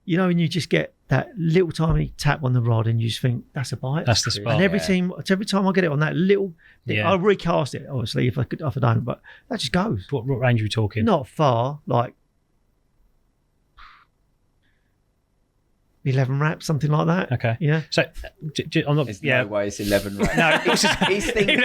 you know, and you just get that little tiny tap on the rod and you just think, that's a bite. That's the spot. And every time I get it on that little, I'll recast it, obviously, if I don't, but that just goes. What range are we talking? Not far, like 11 wraps, something like that. Okay. Yeah. So, I'm not. There's no way it's 11 wraps. No, he's thinking.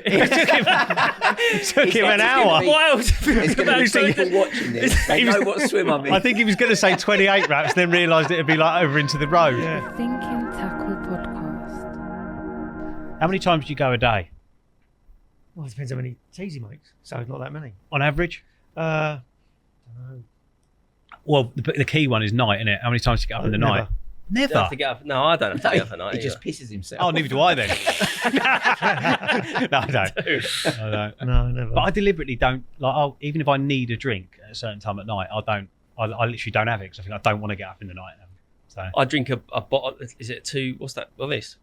It took him an hour. There's going to be people watching this. They know what swim I mean. I think he was going to say 28 wraps, then realised it'd be like over into the road. Yeah. Thinking Tackle Podcast. How many times do you go a day? Well, it depends how many teas he makes. So not that many. On average? I don't know. Well, the key one is night, isn't it? How many times do you get up in the night? Never. Don't have to get up. No, I don't have to get up at night. He just pisses himself. Oh, neither do I then. No, I don't. No, never. But I deliberately don't, even if I need a drink at a certain time at night, I literally don't have it because I think I don't want to get up in the night. So I drink a bottle. Is it two? What's that? Well, this.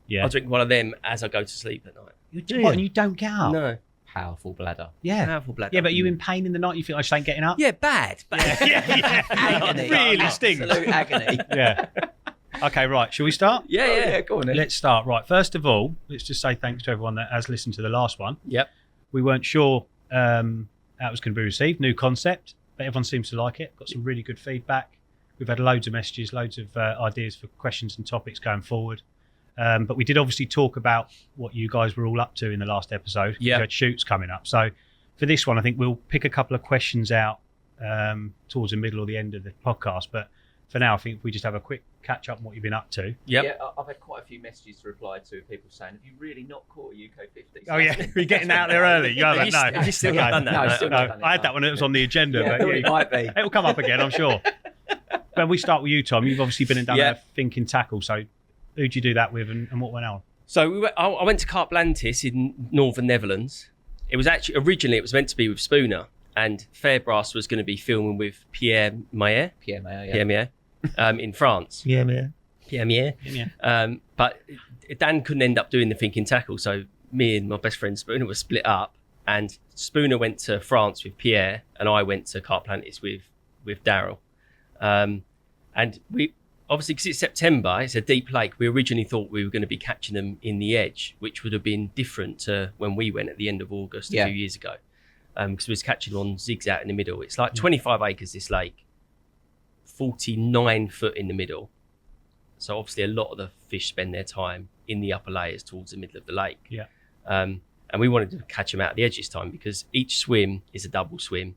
yeah. I drink one of them as I go to sleep at night. What, and you don't get up? No. Powerful bladder. Yeah. Powerful bladder. Yeah, but you in pain in the night? You feel I just ain't getting up? Yeah, bad. Yeah. Agony. Really stings. Absolute agony. Yeah. Okay, right. Shall we start? Yeah. Go on then. Let's start. Right. First of all, let's just say thanks to everyone that has listened to the last one. Yep. We weren't sure how it was going to be received. New concept, but everyone seems to like it. Got some really good feedback. We've had loads of messages, loads of ideas for questions and topics going forward. But we did obviously talk about what you guys were all up to in the last episode. Yeah. We had shoots coming up. So for this one, I think we'll pick a couple of questions out towards the middle or the end of the podcast. But for now, I think if we just have a quick catch up on what you've been up to. Yep. Yeah, I've had quite a few messages to reply to, people saying, have you really not caught a UK 50? Oh, yeah. You're getting out there early. You haven't, no. Have you still not done that? No, still not done it. I had that one. It was on the agenda. Yeah, but it might be. It'll come up again, I'm sure. But we start with you, Tom. You've obviously been and done Yeah. a Thinking Tackle. So who'd you do that with and what went on? So I went to Carp in northern Netherlands. It was actually originally meant to be with Spooner, and Fairbrass was going to be filming with Pierre Mayer in France. Yeah, man. Pierre Mayer. Yeah. But Dan couldn't end up doing the Thinking Tackle, so me and my best friend Spooner were split up, and Spooner went to France with Pierre, and I went to Carp with Daryl. And we obviously, because it's September, it's a deep lake. We originally thought we were going to be catching them in the edge, which would have been different to when we went at the end of August a few years ago, because we was catching them on zigs out in the middle. It's like 25 acres, this lake, 49 foot in the middle. So obviously a lot of the fish spend their time in the upper layers towards the middle of the lake. Yeah. And we wanted to catch them out at the edge this time because each swim is a double swim,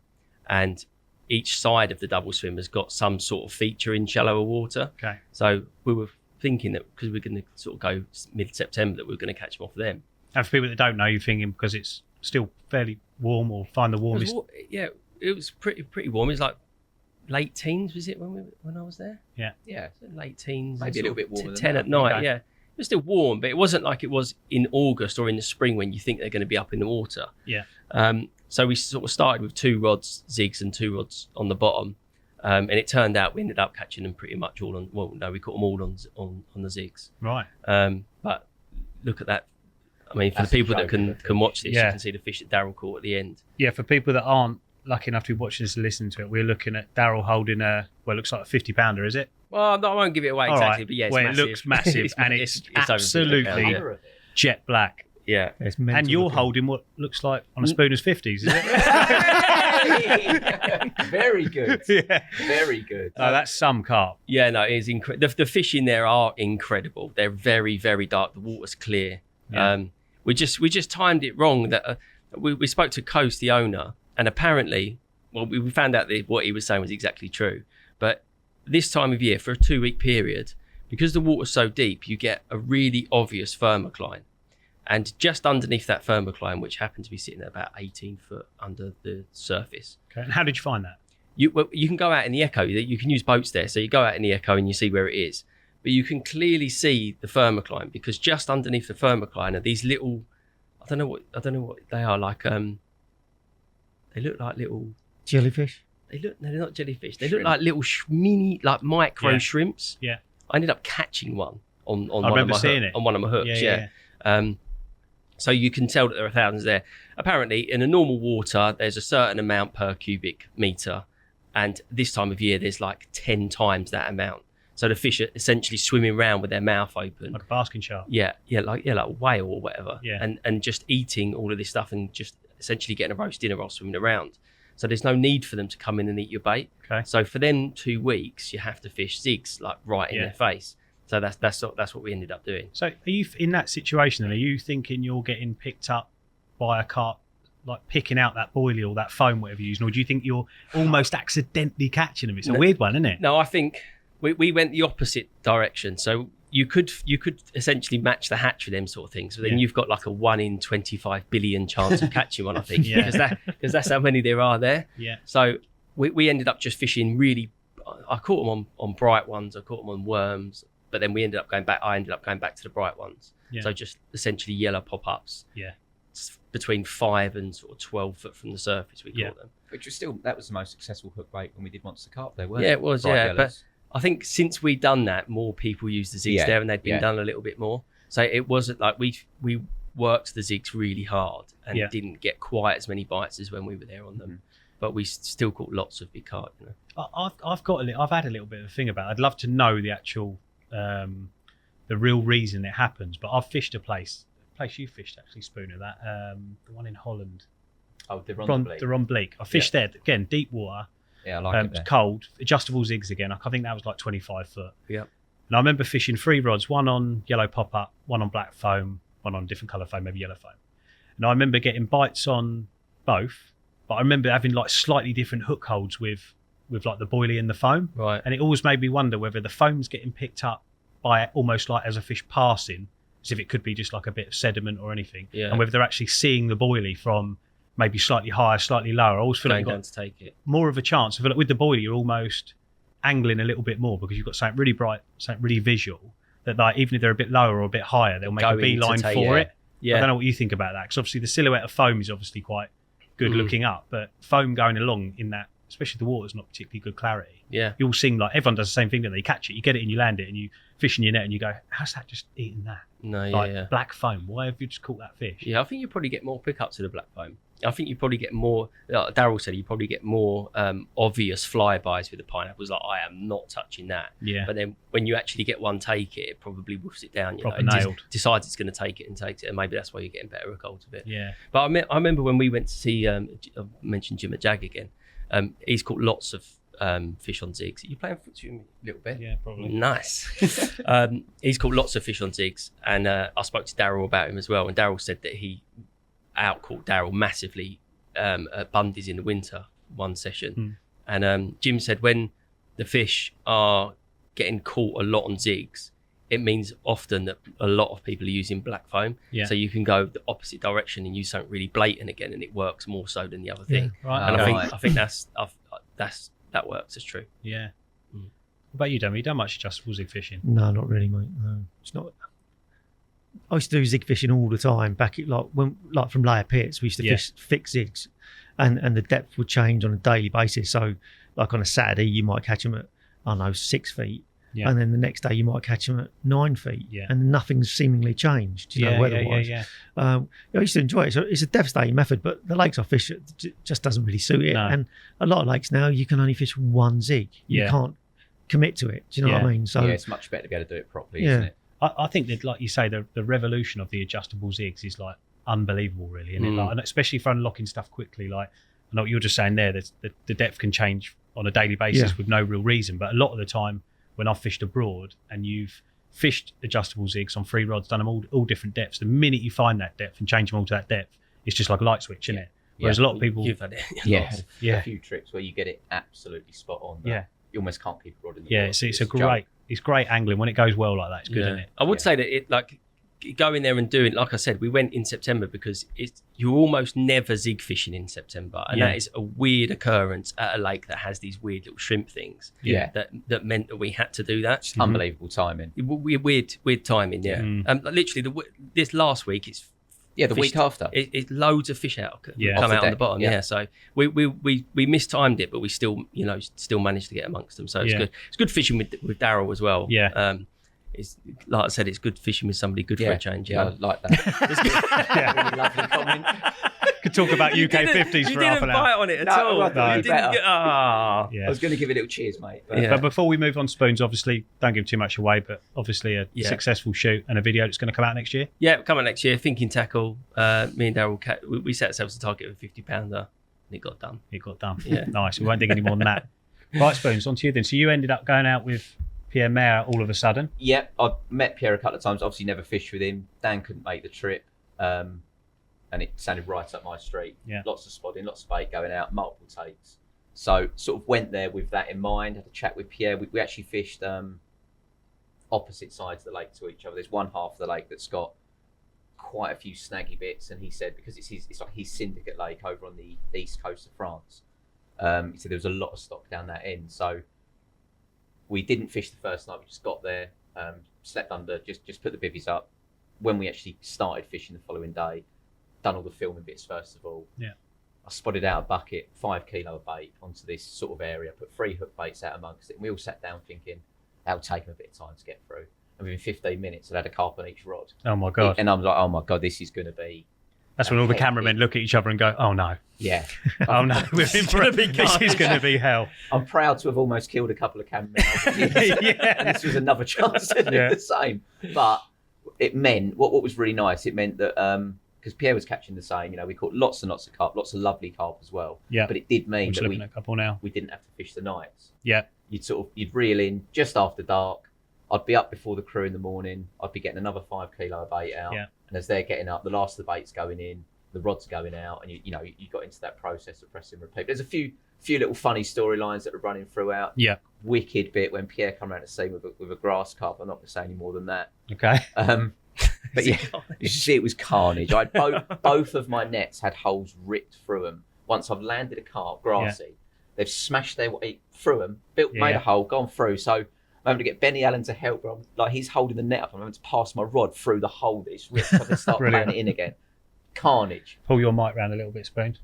and each side of the double swim has got some sort of feature in shallower water. Okay. So we were thinking that because we're going to sort of go mid-September that we're going to catch them off them. And for people that don't know, you're thinking because it's still fairly warm or find the warmest. It was pretty warm. It was like late teens, was it when I was there? Yeah. Yeah. So late teens. Maybe a little bit warmer than 10 that. at night, Okay. yeah. It was still warm, but it wasn't like it was in August or in the spring when you think they're going to be up in the water. Yeah. So we sort of started with 2 rods zigs and 2 rods on the bottom, and it turned out we ended up catching them pretty much all on. Well, no, we caught them all on the zigs. Right. But look at that. I mean, for That's the people that joking. can watch this, Yeah. you can see the fish that Daryl caught at the end. Yeah, for people that aren't lucky enough to be watching this and listening to it, we're looking at Daryl holding it looks like a 50-pounder, is it? Well, no, I won't give it away All exactly, right. but yeah, it's Well, it massive. looks massive, and it's over 50 absolutely pounds, Yeah. Jet black. yeah. It's mental And you're looking. holding what looks like on a Spooner's 50s, is it? Very good. Yeah. Very good. No, that's some carp. Yeah, no, it is incredible. The fish in there are incredible. They're very, very dark. The water's clear. Yeah. We just timed it wrong. That we spoke to Coast, the owner, and apparently, well, we found out that what he was saying was exactly true. But this time of year, for a 2-week period, because the water's so deep, you get a really obvious thermocline. And just underneath that thermocline, which happened to be sitting at about 18 foot under the surface, Okay. And how did you find that? you can go out in the echo. You can use boats there, so you go out in the echo and you see where it is. But you can clearly see the thermocline because just underneath the thermocline are these little, I don't know what they are, like they look like little Jellyfish. no, they're not jellyfish. They look like little mini, like micro Yeah. shrimps. Yeah. I ended up catching one on I one of remember my seeing it. on one of my hooks. Yeah. So you can tell that there are thousands there. Apparently, in a normal water, there's a certain amount per cubic meter And this time of year, there's like 10 times that amount. So the fish are essentially swimming around with their mouth open. Like a basking shark. Like a whale or whatever. Yeah. And just eating all of this stuff and just essentially getting a roast dinner while swimming around. So there's no need for them to come in and eat your bait. Okay. So for them 2 weeks, you have to fish zigs like right in their face. So that's what we ended up doing. So are you in that situation then? Are you thinking you're getting picked up by a carp, like picking out that boilie or that foam, whatever you're using, or do you think you're almost accidentally catching them? It's a weird one, isn't it? No, I think we went the opposite direction. So you could essentially match the hatch with them sort of things. So then you've got like a 1 in 25 billion chance of catching one, I think, because that's how many there are there. Yeah. So we ended up just fishing really. I caught them on bright ones. I caught them on worms, but then I ended up going back to the bright ones. Yeah. So just essentially yellow pop-ups. Yeah. Between 5 and sort of 12 foot from the surface, we caught them. Which was that was the most successful hook bait when we did Monster Carp there, weren't it? Yeah, it was, Bright yeah. yellows. But I think since we'd done that, more people use the zigs there, and they'd been done a little bit more. So it wasn't like we worked the zigs really hard and didn't get quite as many bites as when we were there on them. But we still caught lots of big carp. You know? I've had a little bit of a thing about it. I'd love to know the actual, the real reason it happens. But I've fished a place you fished actually, Spooner, that the one in Holland. Oh, the Ron Bleak. I fished there again, deep water. Yeah, I like it. It's cold, adjustable zigs again. I think that was like 25 foot. Yeah. And I remember fishing 3 rods, one on yellow pop-up, one on black foam, one on different colour foam, maybe yellow foam. And I remember getting bites on both, but I remember having like slightly different hook holds with like the boilie and the foam. Right. And it always made me wonder whether the foam's getting picked up by almost like as a fish passing, as if it could be just like a bit of sediment or anything. Yeah. And whether they're actually seeing the boilie from maybe slightly higher, slightly lower. I always feel like you've got to take it. more of a chance. I feel like with the boilie, you're almost angling a little bit more because you've got something really bright, something really visual, that like even if they're a bit lower or a bit higher, they'll make a beeline for it. Yeah. I don't know what you think about that, because obviously the silhouette of foam is obviously quite good looking up, but foam going along in that, especially the water's not particularly good clarity. Yeah. You'll sing like everyone does the same thing, that they catch it, you get it and you land it and you fish in your net and you go, how's that just eating that? No, like black foam. Why have you just caught that fish? Yeah, I think you probably get more pickups to the black foam. I think you probably get more, Daryl said, you probably get more obvious flybys with the pineapples, like I am not touching that. Yeah. But then when you actually get one take it probably woofs it down. Proper nailed. Decides it's going to take it and takes it, and maybe that's why you're getting better hook of it. Yeah. But I remember when we went to see, I mentioned Jim at Jag again, he's caught lots of fish on zigs. Are you playing foot a little bit? Yeah, probably. Nice. He's caught lots of fish on zigs, and I spoke to Daryl about him as well, and Daryl said that he out-caught Daryl massively at Bundy's in the winter, one session. And Jim said when the fish are getting caught a lot on zigs, it means often that a lot of people are using black foam. Yeah. So you can go the opposite direction and use something really blatant again, and it works more so than the other thing. Yeah, right. And Okay. I think that works. It's true. Yeah. What about you, Damian? You done much adjustable zig fishing? No, not really, mate. No, it's not. I used to do zig fishing all the time. Back at like from layer pits, we used to fish fixed zigs, and the depth would change on a daily basis. So, like on a Saturday, you might catch them at 6 feet, and then the next day you might catch them at 9 feet, and nothing's seemingly changed. Weather-wise. I used to enjoy it. So it's a devastating method, but the lakes I fish just doesn't really suit it. No. And a lot of lakes now you can only fish one zig. You can't commit to it. Do you know what I mean? So it's much better to be able to do it properly, isn't it? I think that, like you say, the revolution of the adjustable zigs is like unbelievable, really, isn't it? Like, and especially for unlocking stuff quickly. Like I know what you're just saying there. The depth can change on a daily basis with no real reason. But a lot of the time, when I've fished abroad and you've fished adjustable zigs on 3 rods, done them all different depths, the minute you find that depth and change them all to that depth, it's just like a light switch, isn't it? Whereas a lot of people, You've had it. A few trips where you get it absolutely spot on. Yeah. You almost can't keep a rod in the water. It's great angling when it goes well like that. It's good, isn't it? I would say that it like going there and doing, like I said, we went in September because you're almost never zig fishing in September, and that is a weird occurrence at a lake that has these weird little shrimp things. That meant that we had to do that. It's unbelievable timing. Weird timing. Yeah. Literally this last week it's. Yeah, the week after. It's loads of fish come out on the bottom. Yeah. So we mistimed it, but we still managed to get amongst them. So it's good. It's good fishing with Daryl as well. Yeah. It's like I said, it's good fishing with somebody good for a change. Yeah, I like that. It's good. Really lovely comment. Could talk about UK 50s for half an You didn't hour. bite on it at No, all. I thought You you didn't better. get. Ah. Yeah. I was going to give it a little cheers, mate. But Yeah. But before we move on to spoons, obviously, don't give too much away, but obviously a successful shoot and a video that's going to come out next year. Yeah, coming next year. Thinking Tackle. Me and Daryl, we set ourselves a target of a 50-pounder, and it got done. It got done. Yeah. Nice. We won't dig any more than that. Right, spoons, on to you then. So you ended up going out with Pierre Mayer all of a sudden. yeah, I met Pierre a couple of times. Obviously, never fished with him. Dan couldn't make the trip, and it sounded right up my street. Yeah. Lots of spodding, lots of bait going out, multiple takes. So sort of went there with that in mind. Had a chat with Pierre. We actually fished opposite sides of the lake to each other. There's one half of the lake that's got quite a few snaggy bits, and he said because it's like his syndicate lake over on the east coast of France. He said there was a lot of stock down that end. So we didn't fish the first night. We just got there, slept under, just put the bivvies up. When we actually started fishing the following day, done all the filming bits first of all. Yeah. I spotted out a bucket, 5 kilo of bait onto this sort of area, put 3 hook baits out amongst it. And we all sat down thinking, that'll take them a bit of time to get through. And within 15 minutes, I'd had a carp on each rod. Oh, my God. And I was like, oh my God, this is going to be... That's when all the hectic. cameramen look at each other and go, oh, no. Yeah. Oh, no. We're in for this is going to be hell. I'm proud to have almost killed a couple of cameramen. Yeah. And this was another chance to do the same. But it meant, what was really nice, it meant that... because Pierre was catching the same, we caught lots and lots of carp, lots of lovely carp as well. Yeah. But it did mean I'm just that looking at a couple now. we didn't have to fish the nights. Yeah. You'd reel in just after dark. I'd be up before the crew in the morning. I'd be getting another 5 kilo of bait out. Yeah. And as they're getting up, the last of the bait's going in, the rod's going out, and you got into that process of press and repeat. There's a few little funny storylines that are running throughout. Yeah. Wicked bit when Pierre come around to see with a grass carp. I'm not going to say any more than that. Okay. But yeah, you should see it was carnage. I had both of my nets had holes ripped through them. Once I've landed a carp, grassy, they've smashed their way through them, made a hole, gone through. So I'm having to get Benny Allen to help. But like he's holding the net up. I'm having to pass my rod through the hole that it's ripped so I can start playing it in again. Carnage. Pull your mic round a little bit, Spoon.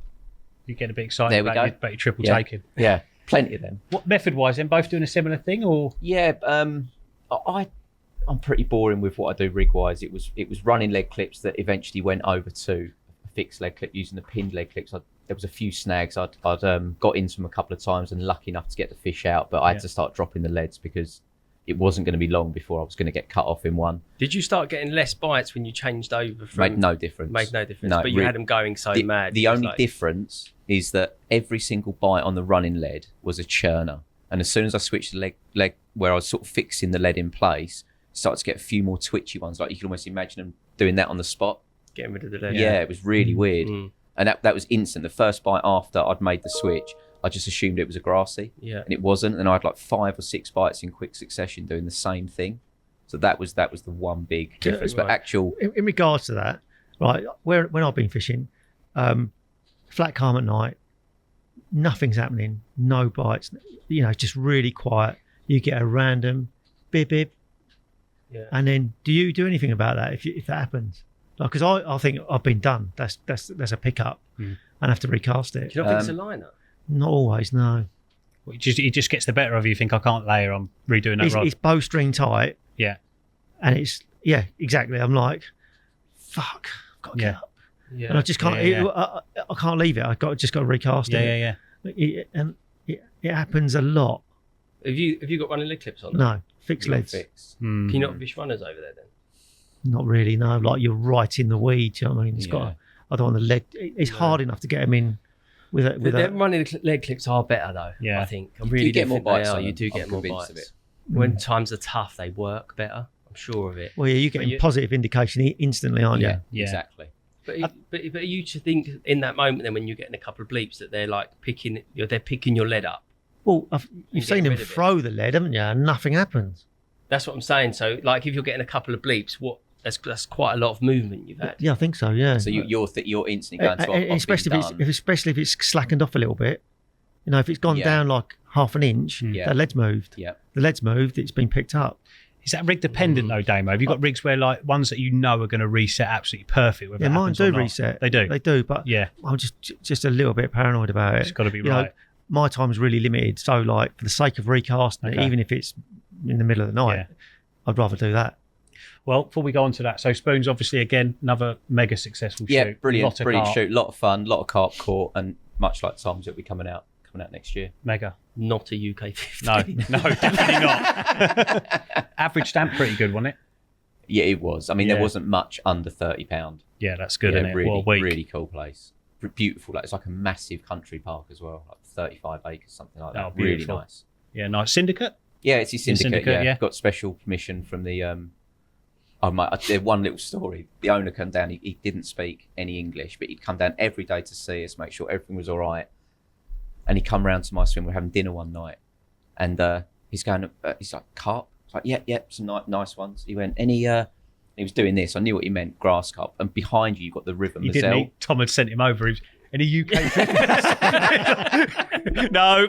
You get a bit excited There we about go. your triple Yeah. taking. Yeah, plenty of them. What method-wise, then both doing a similar thing, or Yeah, I'm pretty boring with what I do rig-wise. It was running leg clips that eventually went over to a fixed leg clip using the pinned leg clips. There was a few snags. I'd got into them a couple of times and lucky enough to get the fish out, but I had to start dropping the leads because it wasn't going to be long before I was going to get cut off in one. Did you start getting less bites when you changed over from... Made no difference. No, but you had them going so mad. The it was only like- difference is that every single bite on the running lead was a churner. And as soon as I switched the leg where I was sort of fixing the lead in place, started to get a few more twitchy ones. Like you can almost imagine them doing that on the spot. Getting rid of the lead. Yeah, it was really weird. Mm. And that was instant. The first bite after I'd made the switch, I just assumed it was a grassy. Yeah. And it wasn't. And I had like 5 or 6 bites in quick succession doing the same thing. So that was the one big difference. But actual... In regards to that, right, when I've been fishing, flat calm at night, nothing's happening, no bites, just really quiet. You get a random bib, Yeah. and then do you do anything about that if that happens? Like, because I think I've been done. That's a pickup, and I have to recast it. Do you not think it's a liner? Not always, no. it just gets the better of you? You think I can't layer? I'm redoing that rod. It's bowstring tight. Yeah. And it's exactly. I'm like, fuck, I've got to get up. Yeah. And I just can't. I can't leave it. Just got to recast it. Yeah. It happens a lot. Have you got running leg clips on? No, fixed leads. Fixed. Can you not fish runners over there then? Not really. No, like you're right in the weeds. You know what I mean? It's got. I don't want the leg. It's hard enough to get them in with a. Them running leg clips are better though. Yeah. I think. I'm really You get more bites. You do get more convinced bites. of it. When times are tough, they work better. I'm sure of it. Well, yeah, you're getting positive indication instantly, aren't you? Yeah. Exactly. But are you to think in that moment then when you're getting a couple of bleeps that they're like picking your lead up? Well, you've Get seen them rid of it. throw the lead, haven't you? And nothing happens. That's what I'm saying. So like if you're getting a couple of bleeps, that's quite a lot of movement you've had. Yeah, I think so. Yeah. So you're instantly going to especially if it's slackened off a little bit. If it's gone down like half an inch, Yeah. the lead's moved. Yeah. The lead's moved. It's been picked up. Is that rig dependent though, Damo? Have you got rigs where like ones that you know are going to reset absolutely perfect? Whether Yeah, that mine happens do or not? reset. They do. They do. But Yeah. I'm just a little bit paranoid about it. It's got to be You know, right. my time's really limited. So like for the sake of recasting it, Okay. even if it's in the middle of the night, Yeah. I'd rather do that. Well, before we go on to that, so Spoons, obviously, again, another mega successful shoot. Yeah, brilliant carp. shoot, lot of fun, lot of carp caught, and much like Tom's, it'll be coming out next year. Mega. Not a UK 50. No, definitely not. Average stamp, pretty good, wasn't it? Yeah, it was. I mean, there wasn't much under £30. Yeah, that's good, Yeah, isn't it? really, What a week. really cool place. Beautiful. Like, it's like a massive country park as well, like 35 acres, something like that. Oh, really beautiful. nice. Yeah, nice. Syndicate? Yeah, it's his syndicate. syndicate, yeah. Got special permission from the. There's one little story. The owner came down. He didn't speak any English, but he'd come down every day to see us, make sure everything was all right. And he come round to my swim. We're having dinner one night, and he's going. He's like, carp. I was like, yeah, some nice ones. He went, any. He was doing this. I knew what he meant, grass carp. And behind you, you've got the river You Moselle. didn't. Tom had sent him over. Any UK 50? No,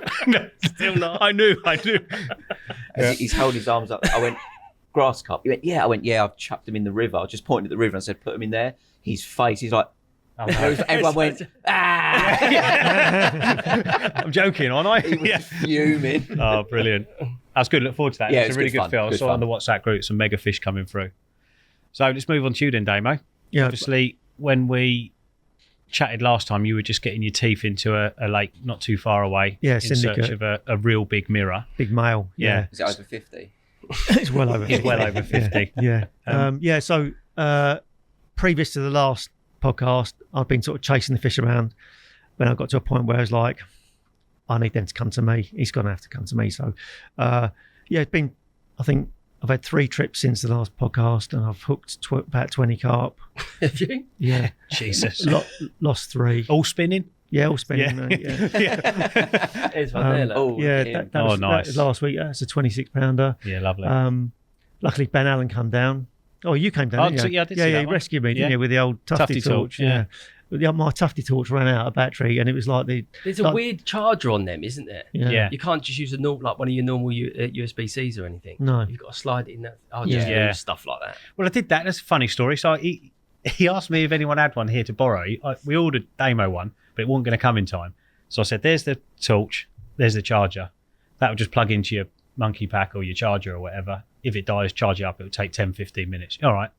still not. I knew. And he's held his arms up. I went, grass carp. He went, yeah. I went, yeah, I've chucked him in the river. I just pointed at the river and I said, put him in there. His face, he's like, Oh, no. everyone went, ah! I'm joking, aren't I? He was fuming. Oh, brilliant. That's good. Look forward to that. Yeah, It's it's a really good good fun, feel. I good saw on fun. the WhatsApp group some mega fish coming through. So let's move on to you then, Damo. Yeah, Obviously, when we chatted last time, you were just getting your teeth into a lake not too far away. Yeah, in syndicate. search of a real big mirror. big male. Yeah. Is it over 50? It's well over. It's well over 50. Yeah. So previous to the last podcast, I've been sort of chasing the fish around. When I got to a point where I was like, I need them to come to me. He's going to have to come to me. So, it's been. I think I've had 3 trips since the last podcast, and I've hooked about 20 carp. Have you? Yeah, Jesus. lost 3. All spinning? Yeah, all spinning. Yeah. Yeah. There's one there. Look. Oh, Yeah, yeah. that was, nice. that was last week. That's a 26 pounder. Yeah, lovely. Luckily, Ben Allen come down. Oh, you came down. Oh, didn't you? yeah, I did see Yeah, that he one. rescued me, didn't Yeah. you, with the old Tufty torch? yeah. My Tufty torch ran out of battery, and it was like There's a like- weird charger on them, isn't there? Yeah. You can't just use a normal, like one of your normal USB-Cs or anything. No. You've got to slide it in there. I'll just Yeah. use stuff like that. Well, I did that. That's a funny story. So he asked me if anyone had one here to borrow. We ordered Damo one, but it wasn't going to come in time. So I said, there's the torch, there's the charger. That would just plug into your monkey pack or your charger or whatever. If it dies, charge it up. It would take 10, 15 minutes. All right.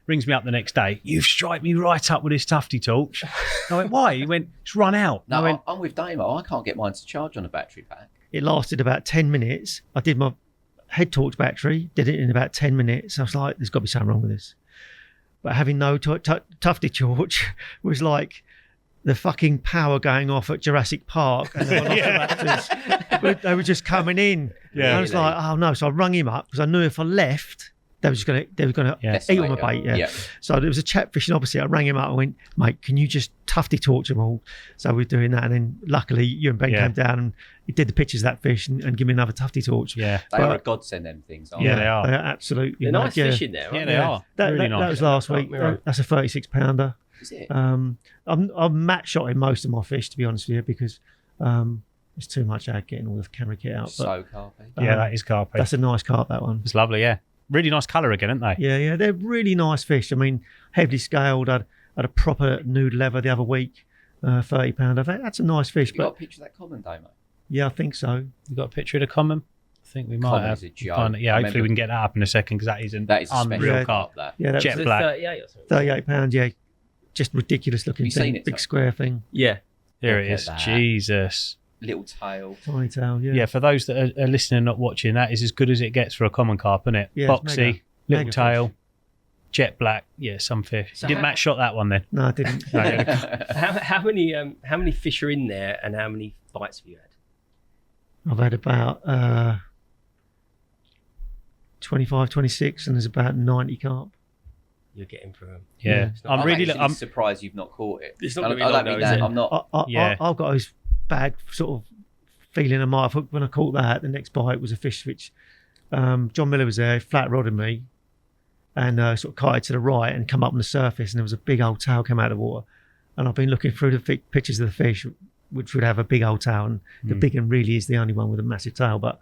Rings me up the next day. You've striped me right up with this Tufty torch. I went, why? He went, it's run out. No, I went, I'm with Damo. I can't get mine to charge on a battery pack. it lasted about 10 minutes. I did my head torch battery, did it in about 10 minutes. I was like, there's got to be something wrong with this. But having no Tufty torch was like the fucking power going off at Jurassic Park. And the Velociraptors, they were just coming in. Yeah. And I was like, oh no. So I rung him up because I knew if I left, they were going to Yeah. eat all my bait. Yeah. So there was a chap fishing opposite. I rang him up and went, mate, can you just Tufty torch them all? So we were doing that. And then luckily you and Ben Yeah. came down and he did the pictures of that fish and give me another Tufty torch. yeah. They are a godsend, them things, aren't Yeah, they? they are. They're absolutely. They're nice yeah. fish in there, Yeah, aren't they are. That, really that nice. was last Can't week. be wrong. That's a 36 pounder. Is it? I've matte shotting most of my fish, to be honest with you, because it's too much out getting all the camera kit out. But So carpy. Yeah, that is carpet. that's a nice carp, that one. It's lovely, yeah. Really nice colour again, aren't they? Yeah, they're really nice fish. I mean, heavily scaled. I had a proper nude leather the other week, 30 pounder. That's a nice fish. You got a But picture of that common, Damo? yeah, I think so. You got a picture of the common? I think we might Common have. is a joke. Find it. Yeah, I hopefully remember- we can get that up in a second because that is an That is a unreal special Yeah. carp. that. Yeah, that's Jet Is it black. 38 or something? 38 pounds. Yeah, just ridiculous looking Have you thing. seen it, Big Tom? square thing, Yeah. Here Look it at is. that. Jesus. Little tail. tiny tail. Yeah, Yeah, for those that are listening and not watching, that is as good as it gets for a common carp, isn't it? Yeah, it's Boxy, mega. little Mega tail, fish. jet black. Yeah, some fish. So You didn't how- match shot that one then? No, I didn't. How many fish are in there, and how many bites have you had? I've had about 25, 26, and there's about 90 carp. You're getting through them. Yeah. It's not- I'm really. actually I'm, surprised you've not caught it. It's not I gonna be don't long mean though, is that. it? I'm not. Yeah. I've got those bad sort of feeling I might have hooked when I caught that. The next bite was a fish which John Miller was there, flat rodded me, and sort of kited to the right and come up on the surface, and there was a big old tail come out of the water. And I've been looking through the pictures of the fish, which would have a big old tail, and the big one really is the only one with a massive tail. But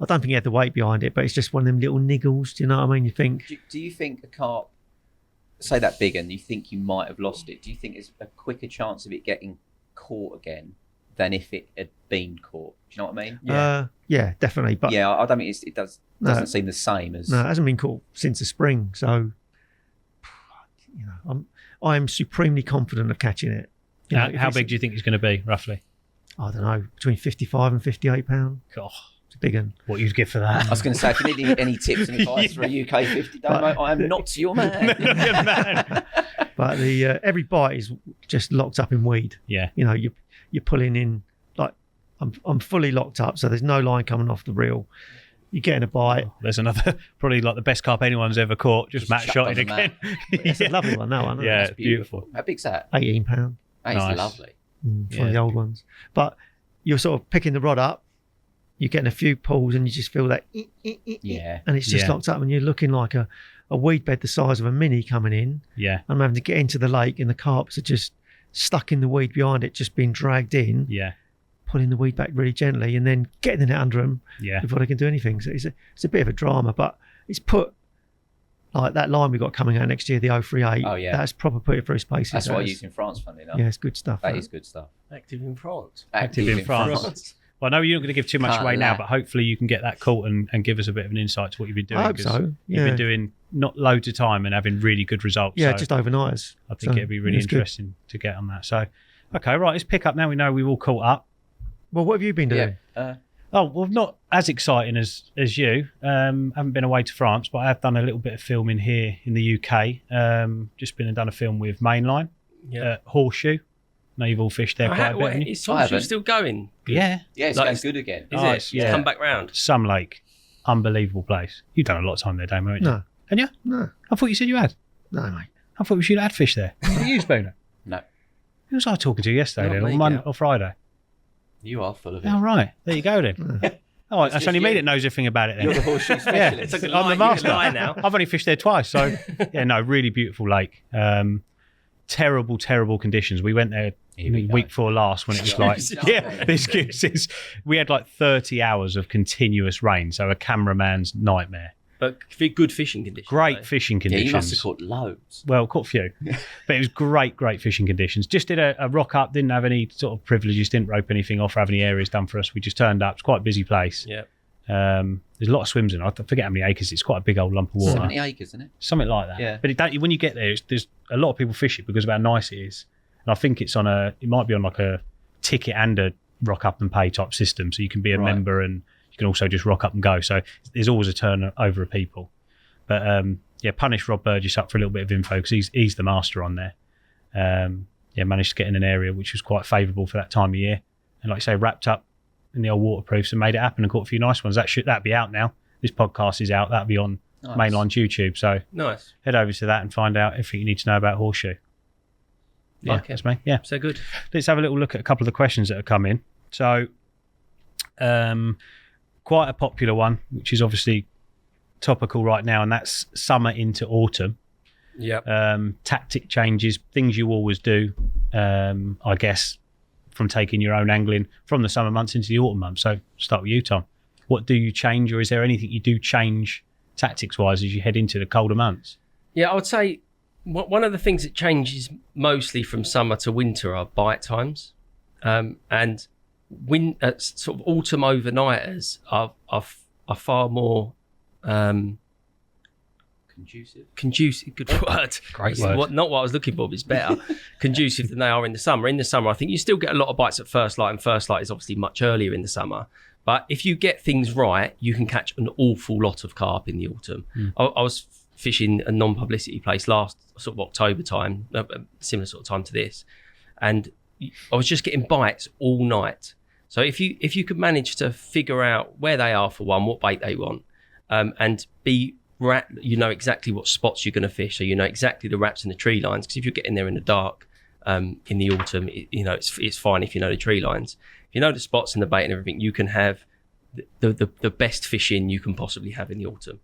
I don't think he had the weight behind it, but it's just one of them little niggles. Do you know what I mean? You think, Do you think a carp, say that big, and you think you might have lost it? Do you think there's a quicker chance of it getting caught again than if it had been caught. Do you know what I mean? Yeah, definitely. But yeah, I don't think it doesn't seem the same as. No, it hasn't been caught since the spring. So, I'm supremely confident of catching it. How big do you think it's going to be, roughly? I don't know, between 55 and 58 pound. God, it's a big one. What you'd give for that? I was going to say, if you need any tips and advice for a UK 50 Damo, I am not your man. But the every bite is just locked up in weed. Yeah. You're pulling in, like, I'm fully locked up, so there's no line coming off the reel. You're getting a bite. There's another, probably like the best carp anyone's ever caught. Just Matt shot it again. It's a lovely one, that one. Yeah, it's beautiful. How big's that? 18 pound. That is lovely. It's one of the old ones. But you're sort of picking the rod up, you're getting a few pulls, and you just feel that, and it's just locked up, and you're looking like a weed bed the size of a mini coming in. Yeah. I'm having to get into the lake, and the carps are just stuck in the weed behind it, just being dragged in. Yeah. Pulling the weed back really gently, and then getting the net under them before they can do anything. So it's a bit of a drama, but it's put, like that line we got coming out next year, the 038. Oh yeah, that's proper put it through spaces. That's what I used in France, funnily enough. Yeah, it's good stuff. That is good stuff. Active in France. Active in France. Well, I know you're not going to give too much away now, but hopefully you can get that caught and give us a bit of an insight to what you've been doing. I hope so. Yeah. You've been doing not loads of time and having really good results. Yeah, so just overnighters. I think it'd be really interesting to get on that. So, okay, right, let's pick up now. We know we've all caught up. Well, what have you been doing? Not as exciting as you. Haven't been away to France, but I have done a little bit of filming here in the UK. Just been and done a film with Mainline, Horseshoe. I know you've all fished there quite a bit. Is Horseshoe still going? Good? Yeah. Yeah, it's going good again. Is it? Come back round. Some lake. Unbelievable place. You've done a lot of time there, Damo, haven't you? No. And you? No. I thought you said you had. No, mate. I thought you had fish there. Did you, Spooner? No. Who was I talking to yesterday then? On Monday or Friday? You are full of it. Oh, right. There you go then. Oh, that's only me that knows everything about it then. You're the horseshoe specialist. I'm the master. Now. I've only fished there twice, so really beautiful lake. Terrible conditions. We went there week before last when it was like, the excuses. We had like 30 hours of continuous rain, so a cameraman's nightmare. But good fishing conditions. Great fishing conditions. Yeah, you must have caught loads. Well, caught a few. But it was great fishing conditions. Just did a rock up, didn't have any sort of privileges, didn't rope anything off or have any areas done for us. We just turned up. It's quite a busy place. Yeah. There's a lot of swims in it. I forget how many acres. It's quite a big old lump of water. 70 acres, isn't it? Something like that. Yeah. But when you get there, there's a lot of people fish it because of how nice it is. And I think it might be on like a ticket and a rock up and pay type system. So you can be a member and you can also just rock up and go. So there's always a turnover of people. But punish Rob Burgess up for a little bit of info because he's the master on there. Managed to get in an area which was quite favourable for that time of year. And like I say, wrapped up in the old waterproofs and made it happen and caught a few nice ones. That'd be out now. This podcast is out. That'll be on Mainline's YouTube. So nice. Head over to that and find out everything you need to know about Horseshoe. Yeah, that's me. Yeah. So good. Let's have a little look at a couple of the questions that have come in. So quite a popular one, which is obviously topical right now, and that's summer into autumn. Yeah. Tactic changes, things you always do, I guess, from taking your own angling from the summer months into the autumn months. So start with you, Tom. What do you change, or is there anything you do change tactics-wise as you head into the colder months? Yeah, I would say one of the things that changes mostly from summer to winter are bite times, and sort of autumn overnighters are far more conducive, good word. Great word. Not what I was looking for, but it's better. Conducive than they are in the summer. In the summer, I think you still get a lot of bites at first light, and first light is obviously much earlier in the summer. But if you get things right, you can catch an awful lot of carp in the autumn. I was fishing a non-publicity place last sort of October time, a similar sort of time to this, and I was just getting bites all night. So if you could manage to figure out where they are for one, what bait they want, and you know exactly what spots you're going to fish, so you know exactly the wraps and the tree lines. Because if you're getting there in the dark in the autumn, it's fine if you know the tree lines. If you know the spots and the bait and everything, you can have the best fishing you can possibly have in the autumn.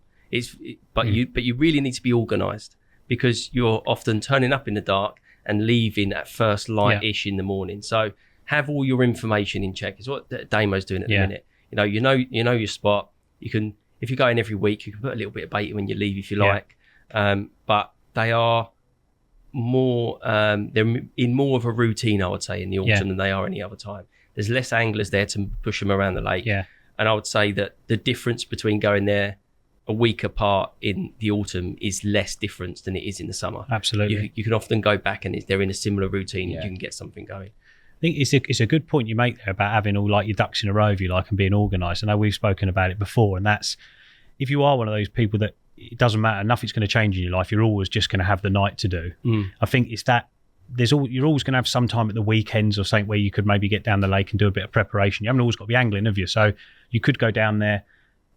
But you really need to be organised, because you're often turning up in the dark and leaving at first light-ish in the morning. So have all your information in check. Is what Damo's doing at the minute. You know your spot. You can, if you're going every week, you can put a little bit of bait in when you leave if you like. But they are more they're in more of a routine, I would say, in the autumn than they are any other time. There's less anglers there to push them around the lake. Yeah. And I would say that the difference between going there a week apart in the autumn is less difference than it is in the summer. Absolutely. You can often go back and they're in a similar routine Yeah. and you can get something going. I think it's a good point you make there about having all like your ducks in a row, if you like, and being organised. I know we've spoken about it before, and that's if you are one of those people that it doesn't matter, nothing's going to change in your life, you're always just going to have the night to do. I think it's that you're always going to have some time at the weekends or something where you could maybe get down the lake and do a bit of preparation. You haven't always got to be angling, have you? So you could go down there,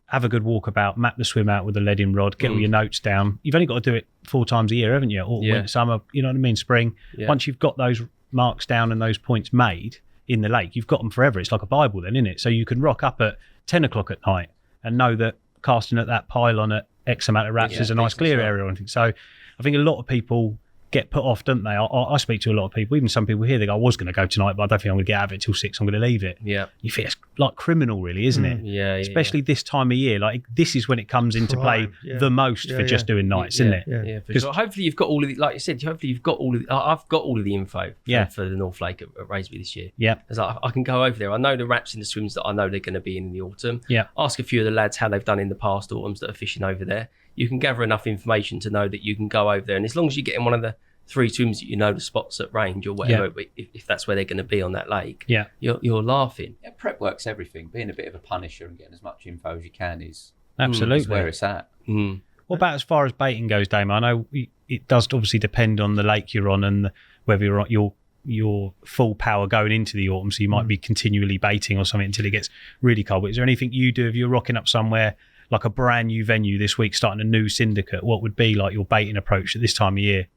have a good walkabout, map the swim out with a leading rod, get all your notes down. You've only got to do it 4 times a year, haven't you? Or winter, summer, you know what I mean? Spring. Yeah. Once you've got those marks down and those points made in the lake, you've got them forever. It's like a Bible then, isn't it? So you can rock up at 10 o'clock at night and know that casting at that pylon at X amount of wraps is a nice clear area or anything. So I think a lot of people get put off, don't they? I speak to a lot of people, even some people here, they go, I was going to go tonight, but I don't think I'm going to get out of it till 6. I'm going to leave it. Yeah. You think it's like criminal, really, isn't it? Yeah. Especially this time of year. Like, this is when it comes into play the most for just doing nights, isn't it? Yeah, for sure. Hopefully you've got all of the, like you said, hopefully you've got all of the, I've got all of the info for the North Lake at Raisby this year. Yeah. As I can go over there. I know the wraps in the swims that I know they're going to be in the autumn. Yeah. Ask a few of the lads how they've done in the past autumns that are fishing over there. You can gather enough information to know that you can go over there. And as long as you get in one of the 3 swims that you know the spots at range or whatever, if that's where they're going to be on that lake, you're laughing. Yeah, prep work's everything. Being a bit of a punisher and getting as much info as you can is absolutely where it's at. What about as far as baiting goes, Dame? I know it does obviously depend on the lake you're on and whether you're on your full power going into the autumn, so you might be continually baiting or something until it gets really cold. But is there anything you do if you're rocking up somewhere like a brand new venue this week, starting a new syndicate? What would be like your baiting approach at this time of year?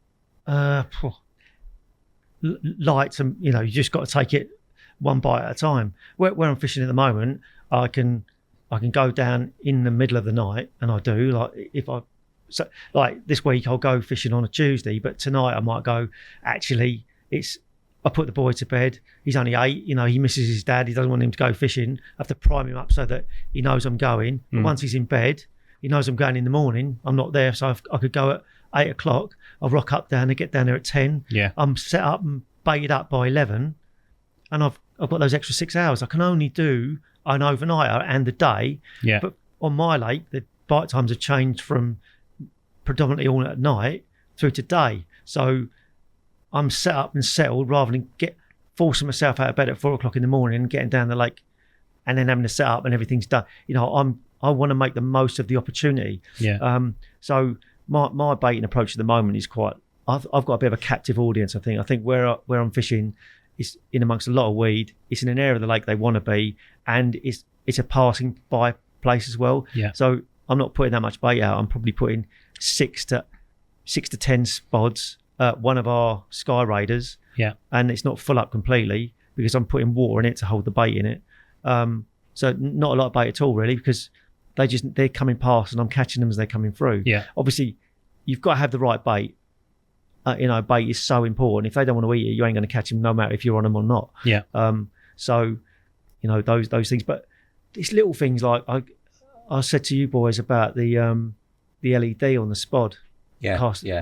Lights, and you just got to take it one bite at a time. Where I'm fishing at the moment, I can go down in the middle of the night, and I do. Like this week, I'll go fishing on a Tuesday, but tonight I might go. Actually, I put the boy to bed. He's only 8. He misses his dad. He doesn't want him to go fishing. I have to prime him up so that he knows I'm going. But once he's in bed, he knows I'm going in the morning. I'm not there, so I could go at 8 o'clock. I'll rock up down and get down there at 10. Yeah. I'm set up and baited up by 11, and I've got those extra 6 hours. I can only do an overnighter and the day. Yeah. But on my lake, the bite times have changed from predominantly all at night through to day. So I'm set up and settled rather than forcing myself out of bed at 4 o'clock in the morning and getting down the lake and then having to set up and everything's done. I want to make the most of the opportunity. Yeah. So my baiting approach at the moment is I've got a bit of a captive audience. I think where I'm fishing is in amongst a lot of weed. It's in an area of the lake they want to be, and it's a passing by place as well. Yeah. So I'm not putting that much bait out. I'm probably putting 6 to 10 spods. One of our Sky Raiders. Yeah. And it's not full up completely because I'm putting water in it to hold the bait in it. So not a lot of bait at all really, because they're coming past and I'm catching them as they're coming through. Yeah. Obviously, you've got to have the right bait. Bait is so important. If they don't want to eat it, you ain't going to catch them no matter if you're on them or not. Yeah. So, those things. But it's little things like I said to you boys about the LED on the Spod.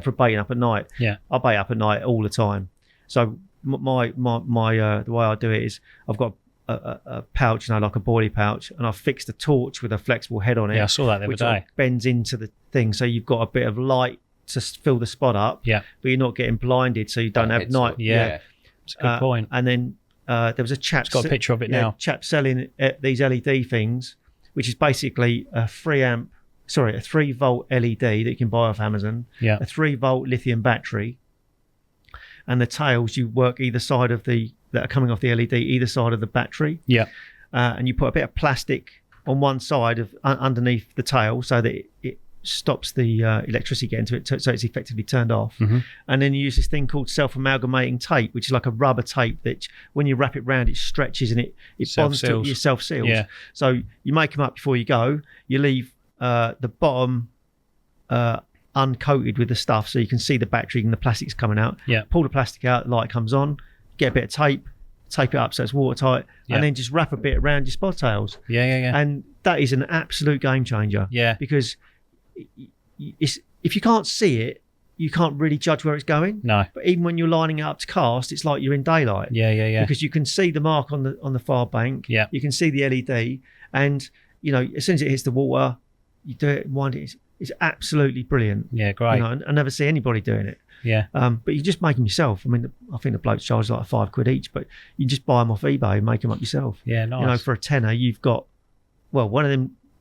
For baiting up at night. Yeah. I bait up at night all the time. So my the way I do it is I've got a pouch, like a boilie pouch, and I've fixed a torch with a flexible head on it. Yeah, I saw that the other which day. Bends into the thing, so you've got a bit of light to fill the spot up. Yeah. But you're not getting blinded, so you don't have night. Yeah. It's a good point. And then there was a chap. It's got a picture of it now. Chap selling these LED things, which is basically a 3-volt LED that you can buy off Amazon. Yeah. A 3-volt lithium battery, and the tails you work either side of that are coming off the LED, either side of the battery. Yeah. And you put a bit of plastic on one side of underneath the tail so that it stops the electricity getting to it, so it's effectively turned off. Mm-hmm. And then you use this thing called self-amalgamating tape, which is like a rubber tape that when you wrap it round, it stretches and it bonds to it, self-seals. Yeah. So you make them up before you go. You leave the bottom uncoated with the stuff so you can see the battery and the plastic's coming out. Yeah. Pull the plastic out, the light comes on, get a bit of tape it up so it's watertight, and then just wrap a bit around your spod tails. Yeah. And that is an absolute game changer. Yeah. Because if you can't see it, you can't really judge where it's going. No. But even when you're lining it up to cast, it's like you're in daylight. Yeah. Because you can see the mark on the far bank. Yeah. You can see the LED, and as soon as it hits the water, you do it, wind it. It's absolutely brilliant. Yeah, great. I never see anybody doing it. Yeah. But you just make them yourself. I mean, I think the blokes charge like £5 each, but you just buy them off eBay and make them up yourself. Yeah, nice. For a tenner, you've got, one of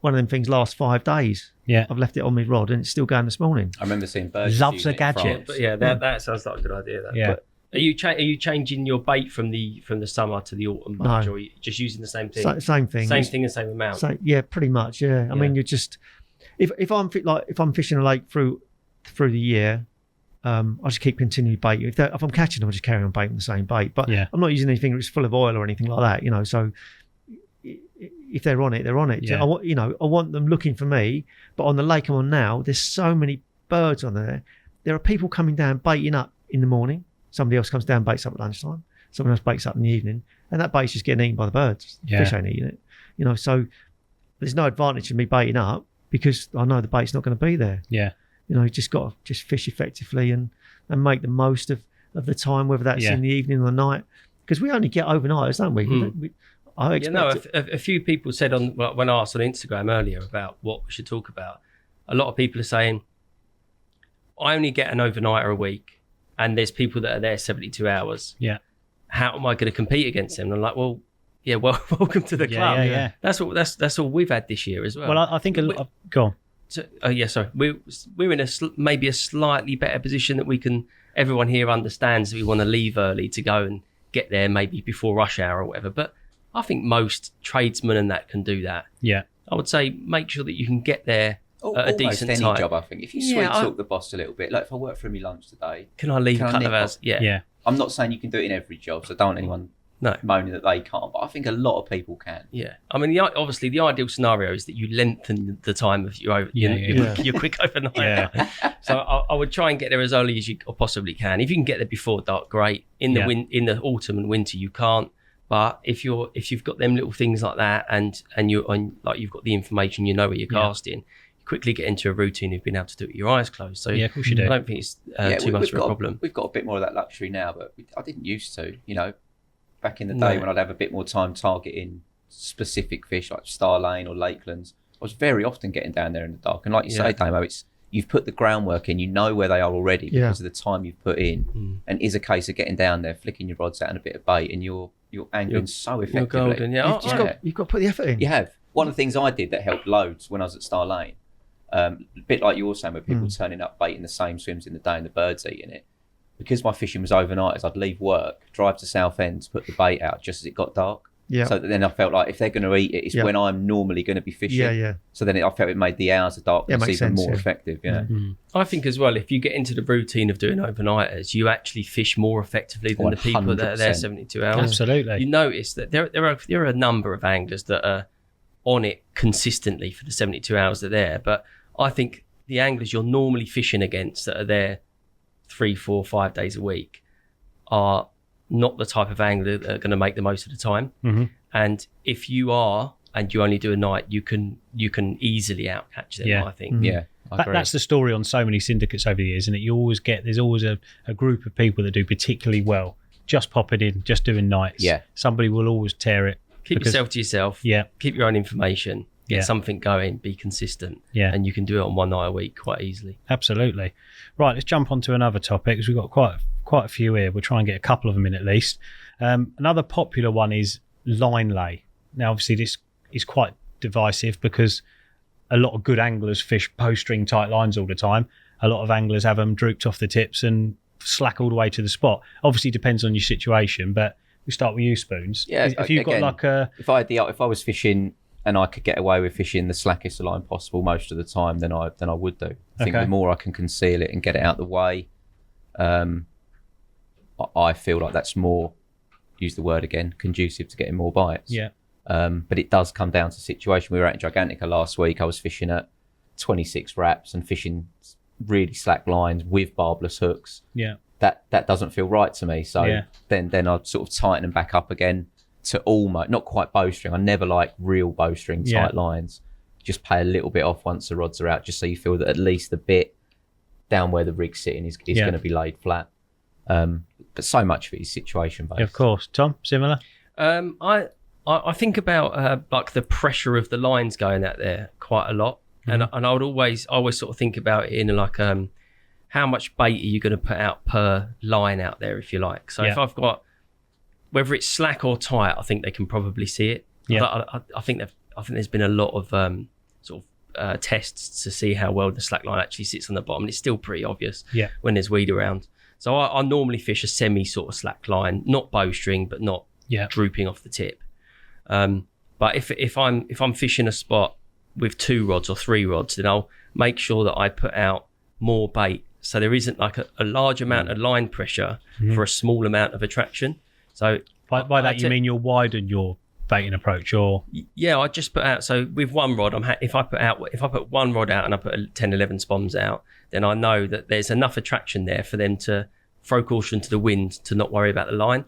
them things lasts 5 days. Yeah. I've left it on my rod and it's still going this morning. I remember seeing birds. Loves a gadget. But that sounds like a good idea. That. Yeah. But are you changing your bait from the summer to the autumn much, or are you just using the same thing? Same thing. Same thing and same amount. Yeah, pretty much. Yeah. I mean, you're just if I'm fishing a lake through the year, I just keep continually baiting. If I'm catching them, I just carry on baiting the same bait. But I'm not using anything that's full of oil or anything like that. So if they're on it, they're on it. Yeah. I want them looking for me. But on the lake I'm on now, there's so many birds on there. There are people coming down baiting up in the morning. Somebody else comes down, baits up at lunchtime. Someone else baits up in the evening, and that bait's just getting eaten by the birds. The fish ain't eating it. So there's no advantage of me baiting up because I know the bait's not going to be there. Yeah. You just got to just fish effectively and make the most of the time, whether that's in the evening or the night, because we only get overnighters, don't we? I expect a few people said when I asked on Instagram earlier about what we should talk about, a lot of people are saying, I only get an overnighter a week, and there's people that are there 72 hours. Yeah. How am I going to compete against them? And I'm like, well, welcome to the club. Yeah. That's all we've had this year as well. Well, I think go on. So, sorry. We're in maybe a slightly better position that everyone here understands that we want to leave early to go and get there maybe before rush hour or whatever. But I think most tradesmen and that can do that. Yeah. I would say make sure that you can get there at a decent any time. Job, I think. If you sweet talk the boss a little bit, like if I work through me lunch today, can I leave a couple of hours? Yeah. I'm not saying you can do it in every job, so don't want anyone moaning that they can't, but I think a lot of people can. Yeah. I mean, obviously, the ideal scenario is that you lengthen the time of your quick overnight. Yeah. So I would try and get there as early as you possibly can. If you can get there before dark, great. In the autumn and winter, you can't. But if you've got them little things like that, and you've got the information, you know where you're casting, you quickly get into a routine of being able to do it with your eyes closed. So of course you do. I don't think it's too much of a problem. We've got a bit more of that luxury now, but I didn't used to. Back in the day when I'd have a bit more time targeting specific fish like Star Lane or Lakelands, I was very often getting down there in the dark. And like you say, Damo, you've put the groundwork in, you know where they are already because of the time you've put in. And it is a case of getting down there, flicking your rods out and a bit of bait, and you're angling so effectively. You're golden, You've got to put the effort in. You have. One of the things I did that helped loads when I was at Star Lane, a bit like you were saying, with people turning up baiting the same swims in the day and the birds eating it. Because my fishing was overnight, as I'd leave work, drive to Southend to put the bait out just as it got dark. Yeah. So that then I felt like if they're going to eat it, it's when I'm normally going to be fishing. Yeah. So then I felt it made the hours of darkness even more effective. I think as well, if you get into the routine of doing overnighters, you actually fish more effectively than the people that are there 72 hours. Absolutely. You notice that there are a number of anglers that are on it consistently for the 72 hours they're there. But I think the anglers you're normally fishing against that are there 3, 4, 5 days a week are not the type of angler that are going to make the most of the time. And if you are and you only do a night, you can easily outcatch them. I think. That's the story on so many syndicates over the years, isn't it? There's always a group of people that do particularly well, just popping in, just doing nights. Somebody will always tear it. Keep yourself to yourself. Keep your own information. Get something going, be consistent, and you can do it on one night a week quite easily. Absolutely. Right, let's jump on to another topic because we've got quite a few here. We'll try and get a couple of them in at least. Another popular one is line lay. Now, obviously, this is quite divisive because a lot of good anglers fish post-string tight lines all the time. A lot of anglers have them drooped off the tips and slack all the way to the spot. Obviously, depends on your situation, but we start with you, Spoons. Yeah, if you've got like a... If I was fishing and I could get away with fishing the slackest line possible most of the time, then I would do. I think the more I can conceal it and get it out the way, I feel like that's more, use the word again, conducive to getting more bites. Yeah. But it does come down to situation. We were at Gigantica last week. I was fishing at 26 wraps and fishing really slack lines with barbless hooks. Yeah. That doesn't feel right to me. So then I'd sort of tighten them back up again to almost, not quite bowstring. I never like real bowstring tight lines. Just pay a little bit off once the rods are out, just so you feel that at least the bit down where the rig's sitting is going to be laid flat. But so much of it is situation based. Of course. Tom, similar? I think about like the pressure of the lines going out there quite a lot, and I would always sort of think about it in like how much bait are you going to put out per line out there, if you like. So if I've got, whether it's slack or tight, I think they can probably see it. Yeah. I think there's been a lot of sort of tests to see how well the slack line actually sits on the bottom. And it's still pretty obvious when there's weed around. So I normally fish a semi sort of slack line, not bowstring, but not drooping off the tip. But if I'm fishing a spot with 2 rods or 3 rods, then I'll make sure that I put out more bait, so there isn't like a large amount of line pressure for a small amount of attraction. So by that you mean you'll widen your baiting approach, or I just put out, so with 1 rod, if I put 1 rod out and I put 10, 11 spoms out, then I know that there's enough attraction there for them to throw caution to the wind to not worry about the line.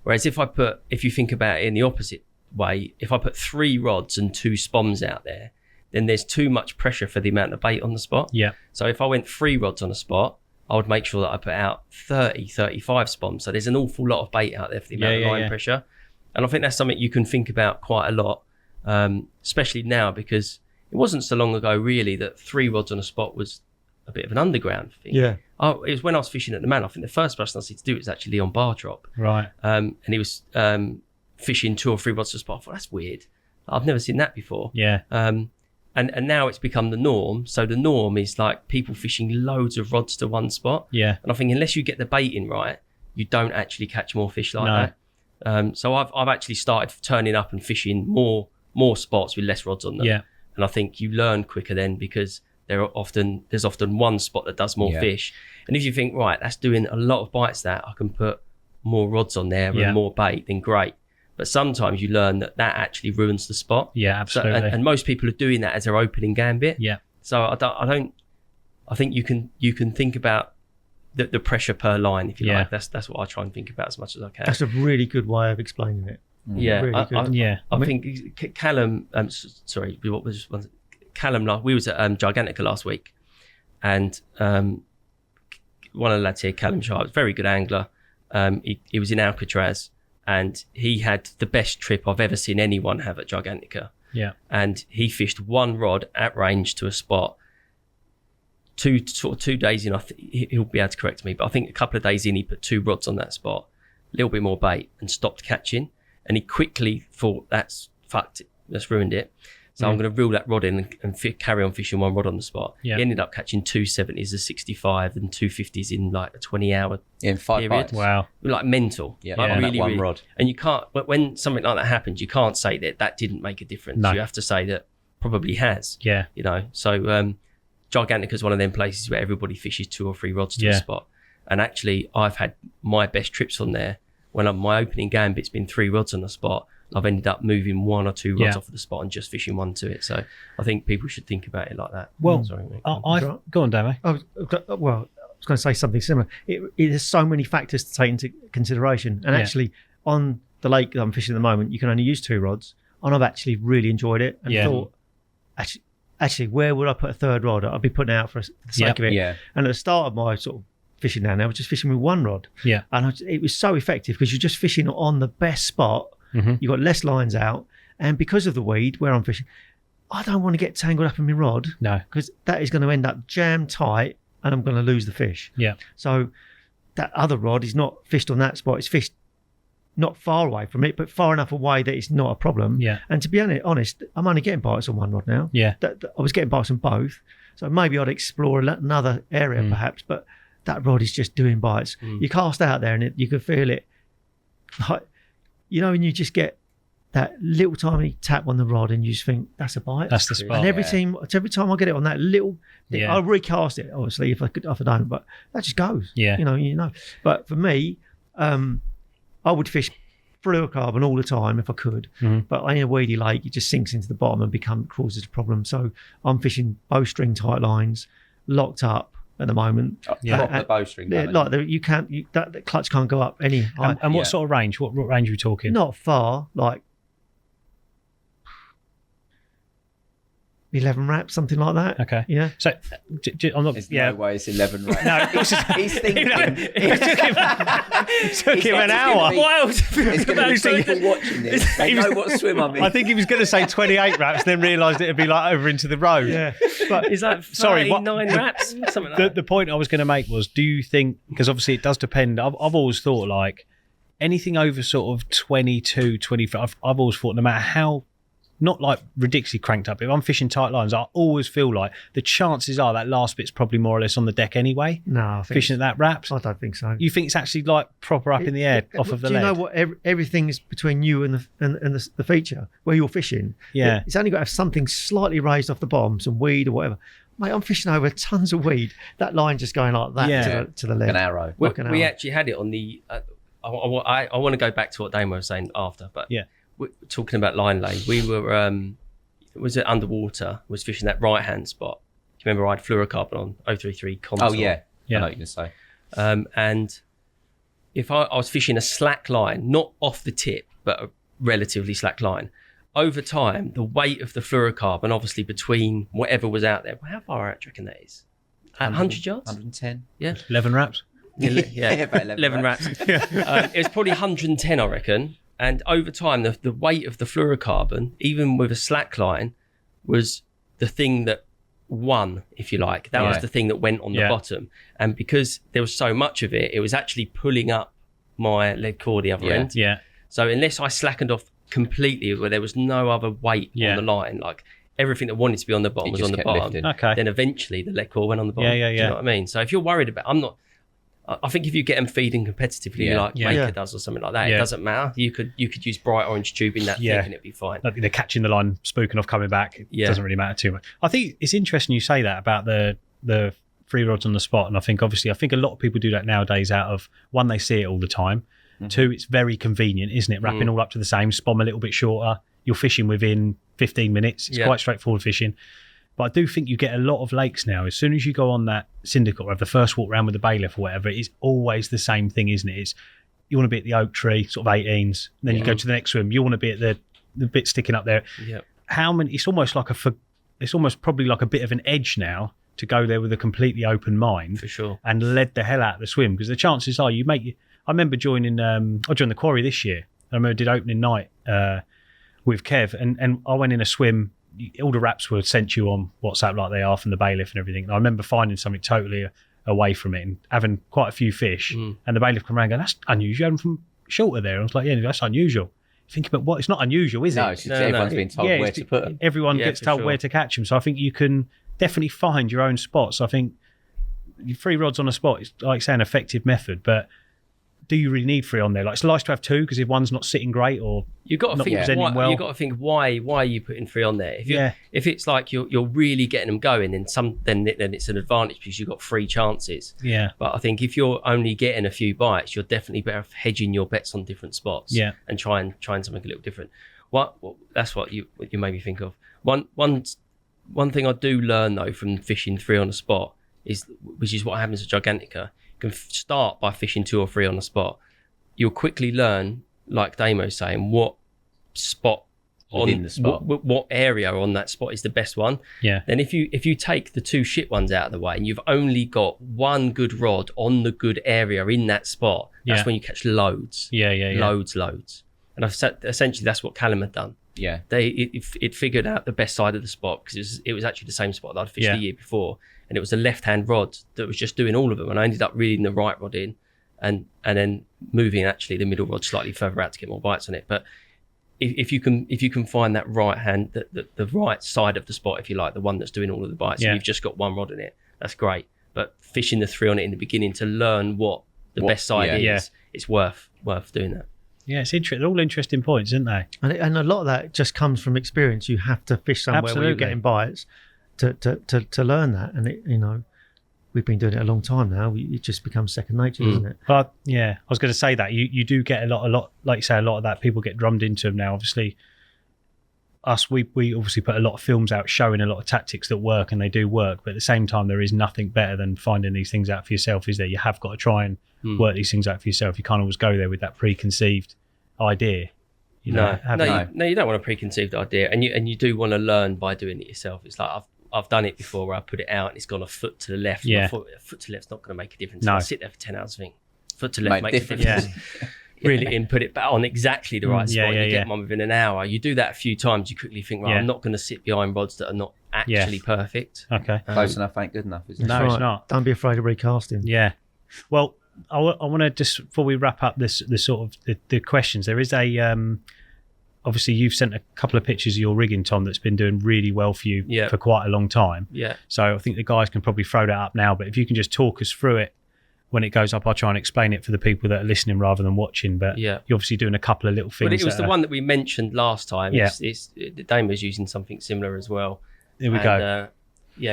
Whereas if you think about it in the opposite way, if I put 3 rods and 2 spoms out there, then there's too much pressure for the amount of bait on the spot. So if I went 3 rods on a spot, I would make sure that I put out 30, 35 spoms. So there's an awful lot of bait out there for the amount of line pressure. And I think that's something you can think about quite a lot, especially now, because it wasn't so long ago really that 3 rods on a spot was a bit of an underground thing. It was when I was fishing at the Man. I think the first person I see to do it was actually Leon Bartrop. Right. And he was fishing 2 or 3 rods to a spot. I thought, that's weird. I've never seen that before. And now it's become the norm. So the norm is like people fishing loads of rods to one spot. And I think unless you get the baiting right, you don't actually catch more fish like that. So I've actually started turning up and fishing more spots with less rods on them. And I think you learn quicker then, because there's often one spot that does more fish. And if you think, right, that's doing a lot of bites, that I can put more rods on there and more bait, then great. But sometimes you learn that actually ruins the spot. Absolutely. So, and most people are doing that as their opening gambit. So I think you can think about the pressure per line, if you like. That's what I try and think about as much as I can. That's a really good way of explaining it. Really good. I think Callum. What was Callum? We was at Gigantica last week, and one of the lads here, Callum Sharp, was a very good angler. He was in Alcatraz, and he had the best trip I've ever seen anyone have at Gigantica. And he fished 1 rod at range to a spot. 2 days in, he'll be able to correct me, but I think a couple of days in, he put 2 rods on that spot, a little bit more bait, and stopped catching. And he quickly thought, that's fucked it, that's ruined it. So I'm going to reel that rod in and carry on fishing 1 rod on the spot. He ended up catching 270s, a 65, and 250s in like a 20-hour in 5 period. bites. Wow. Like mental. Like really, one really. rod. And you can't, but when something like that happens, you can't say that didn't make a difference. You have to say that probably has. You know, so Gigantica is one of them places where everybody fishes 2 or 3 rods to a spot. And actually, I've had my best trips on there when my opening gambit's been 3 rods on the spot. I've ended up moving 1 or 2 rods off of the spot and just fishing 1 to it. So I think people should think about it like that. Well, go on, Davey. I was going to say something similar. There's so many factors to take into consideration. And actually, on the lake that I'm fishing at the moment, you can only use 2 rods. And I've actually really enjoyed it and thought, actually, where would I put a 3rd rod? I'd be putting it out for the sake of it. And at the start of my sort of fishing down there, I was just fishing with 1 rod. And it was so effective because you're just fishing on the best spot. You've got less lines out, and because of the weed where I'm fishing, I don't want to get tangled up in my rod. Because that is going to end up jam tight, and I'm going to lose the fish. So that other rod is not fished on that spot. It's fished not far away from it, but far enough away that it's not a problem. And to be honest, I'm only getting bites on 1 rod now. I was getting bites on both, so maybe I'd explore another area perhaps. But that rod is just doing bites. You cast out there, and you can feel it. Like, you know, and you just get that little tiny tap on the rod and you just think, that's a bite. That's the spot. And every time I get it on that little thing, I'll recast it, obviously, if I don't, but that just goes. You know. But for me, I would fish fluorocarbon all the time if I could. But in a weedy lake, it just sinks into the bottom and causes a problem. So I'm fishing bowstring tight lines, locked up at the moment. The bowstring. The clutch can't go up any height. And what sort of range? What range are we talking? Not far, like 11 wraps, something like that. Okay. Yeah. So I'm not. There's Yeah. no way it's 11 racks. No, it's just, He's thinking. it took him an hour. Wild. There's going to be people watching this. They know what swim I'm in. I think he was going to say 28 wraps, then realised it'd be like over into the road. Yeah. But Is that sorry, 9 wraps? Something like that. the point I was going to make was, do you think, because obviously it does depend, I've always thought like anything over sort of 22, 25, I've always thought no matter how, not like ridiculously cranked up, if I'm fishing tight lines, I always feel like the chances are that last bit's probably more or less on the deck anyway. No, I think Fishing at that wraps. I don't think so. You think it's actually like proper up in the air off of the Do you lead? know what? Everything is between you and the feature where you're fishing. Yeah. It's only got to have something slightly raised off the bottom, some weed or whatever. Mate, I'm fishing over tons of weed. That line just going like that Yeah. to the left. An arrow. Like an We arrow. actually had it on the. I want to go back to what Damon was saying after, but Yeah. we're talking about line lay. We were was it underwater? Was fishing that right hand spot. Do you remember I had fluorocarbon on 033 contour? Oh, yeah. Yeah. I know what you're going to say. And if I was fishing a slack line, not off the tip, but a relatively slack line, over time, the weight of the fluorocarbon, obviously between whatever was out there, how far out do you reckon that is? 100 yards? 110. Yeah. 11 wraps? Yeah. About 11 wraps. It was probably 110, I reckon. And over time, the weight of the fluorocarbon, even with a slack line, was the thing that won, if you like. That was the thing that went on the bottom. And because there was so much of it, it was actually pulling up my lead core the other end. Yeah. So unless I slackened off completely, where there was no other weight on the line, like everything that wanted to be on the bottom was on the bottom, lifting. Okay. then eventually the lead core went on the bottom. Yeah. Do you know what I mean? So if you're worried about, I think if you get them feeding competitively, like Maker does or something like that, it doesn't matter. You could use bright orange tube in that thing and it'd be fine. Like they're catching the line, spooking off, coming back. It doesn't really matter too much. I think it's interesting you say that about the free rods on the spot. And I think a lot of people do that nowadays out of, one, they see it all the time. Mm-hmm. 2, it's very convenient, isn't it? Wrapping all up to the same, spom a little bit shorter. You're fishing within 15 minutes. It's quite straightforward fishing. But I do think you get a lot of lakes now. As soon as you go on that syndicate or have the first walk round with the bailiff or whatever, it's always the same thing, isn't it? It's, you want to be at the oak tree, sort of 18s. Then you go to the next swim. You want to be at the bit sticking up there. Yeah. How many? It's almost probably like a bit of an edge now to go there with a completely open mind, For sure. and lead the hell out of the swim, because the chances are you make. I remember joining. I joined the quarry this year. I remember I did opening night with Kev, and I went in a swim. All the wraps were sent you on WhatsApp like they are from the bailiff and everything. And I remember finding something totally away from it and having quite a few fish. And the bailiff come around and go, "That's unusual. You had them from shorter there." And I was like, "Yeah, that's unusual." Thinking, but what? It's not unusual, is it? No, it's just everyone's been told where to put them. Everyone gets told where to catch them. So I think you can definitely find your own spots. I think free rods on a spot is, like say, an effective method, but do you really need 3 on there? Like, it's nice to have 2 because if one's not sitting great or You've got to not think. presenting well. You've got to think why are you putting 3 on there? If it's like you're really getting them going, then it's an advantage because you've got 3 chances. Yeah. But I think if you're only getting a few bites, you're definitely better off hedging your bets on different spots. Yeah. And trying something a little different. That's what you made me think of. One thing I do learn though from fishing 3 on a spot which is what happens at Gigantica. You can start by fishing 2 or 3 on a spot. You'll quickly learn, like Damo's saying, what spot Within the spot. what area on that spot is the best one. Yeah. Then if you take the 2 shit ones out of the way and you've only got 1 good rod on the good area in that spot, that's when you catch loads. Loads. And essentially that's what Callum had done. Yeah. It figured out the best side of the spot because it was actually the same spot that I'd fished the year before, and it was a left-hand rod that was just doing all of them, and I ended up reeling the right rod in and then moving actually the middle rod slightly further out to get more bites on it. But if you can find that right hand, the right side of the spot, if you like, the one that's doing all of the bites, and you've just got 1 rod in it, that's great. But fishing the 3 on it in the beginning to learn what the best side is, it's worth doing that. Yeah, it's interesting. They're all interesting points, isn't they? And a lot of that just comes from experience. You have to fish somewhere where you're getting bites to learn that. And we've been doing it a long time now. It just becomes second nature, doesn't it? But yeah, I was going to say that you do get a lot, like you say, a lot of that people get drummed into them now. Obviously, we obviously put a lot of films out showing a lot of tactics that work, and they do work. But at the same time, there is nothing better than finding these things out for yourself, is there? You have got to try and work these things out for yourself. You can't always go there with that preconceived idea. You know, you don't want a preconceived idea, and you do want to learn by doing it yourself. It's like I've done it before where I put it out and it's gone a foot to the left. Yeah. I thought, a foot to the left's not going to make a difference. No. I sit there for 10 hours and think, foot to left makes a difference. Yeah. Really in, put it back on exactly the right spot. You get one within an hour. You do that a few times, you quickly think, I'm not going to sit behind rods that are not actually perfect. Okay. Close enough ain't good enough, is it? No, it's not. Don't be afraid of recasting. Yeah. Well, I want to just, before we wrap up this sort of the questions, there is a obviously you've sent a couple of pictures of your rigging, Tom, that's been doing really well for you for quite a long time. Yeah. So I think the guys can probably throw that up now, but if you can just talk us through it when it goes up, I'll try and explain it for the people that are listening rather than watching. But you're obviously doing a couple of little things. But it was the one that we mentioned last time. Yeah. Dame was using something similar as well. There we go.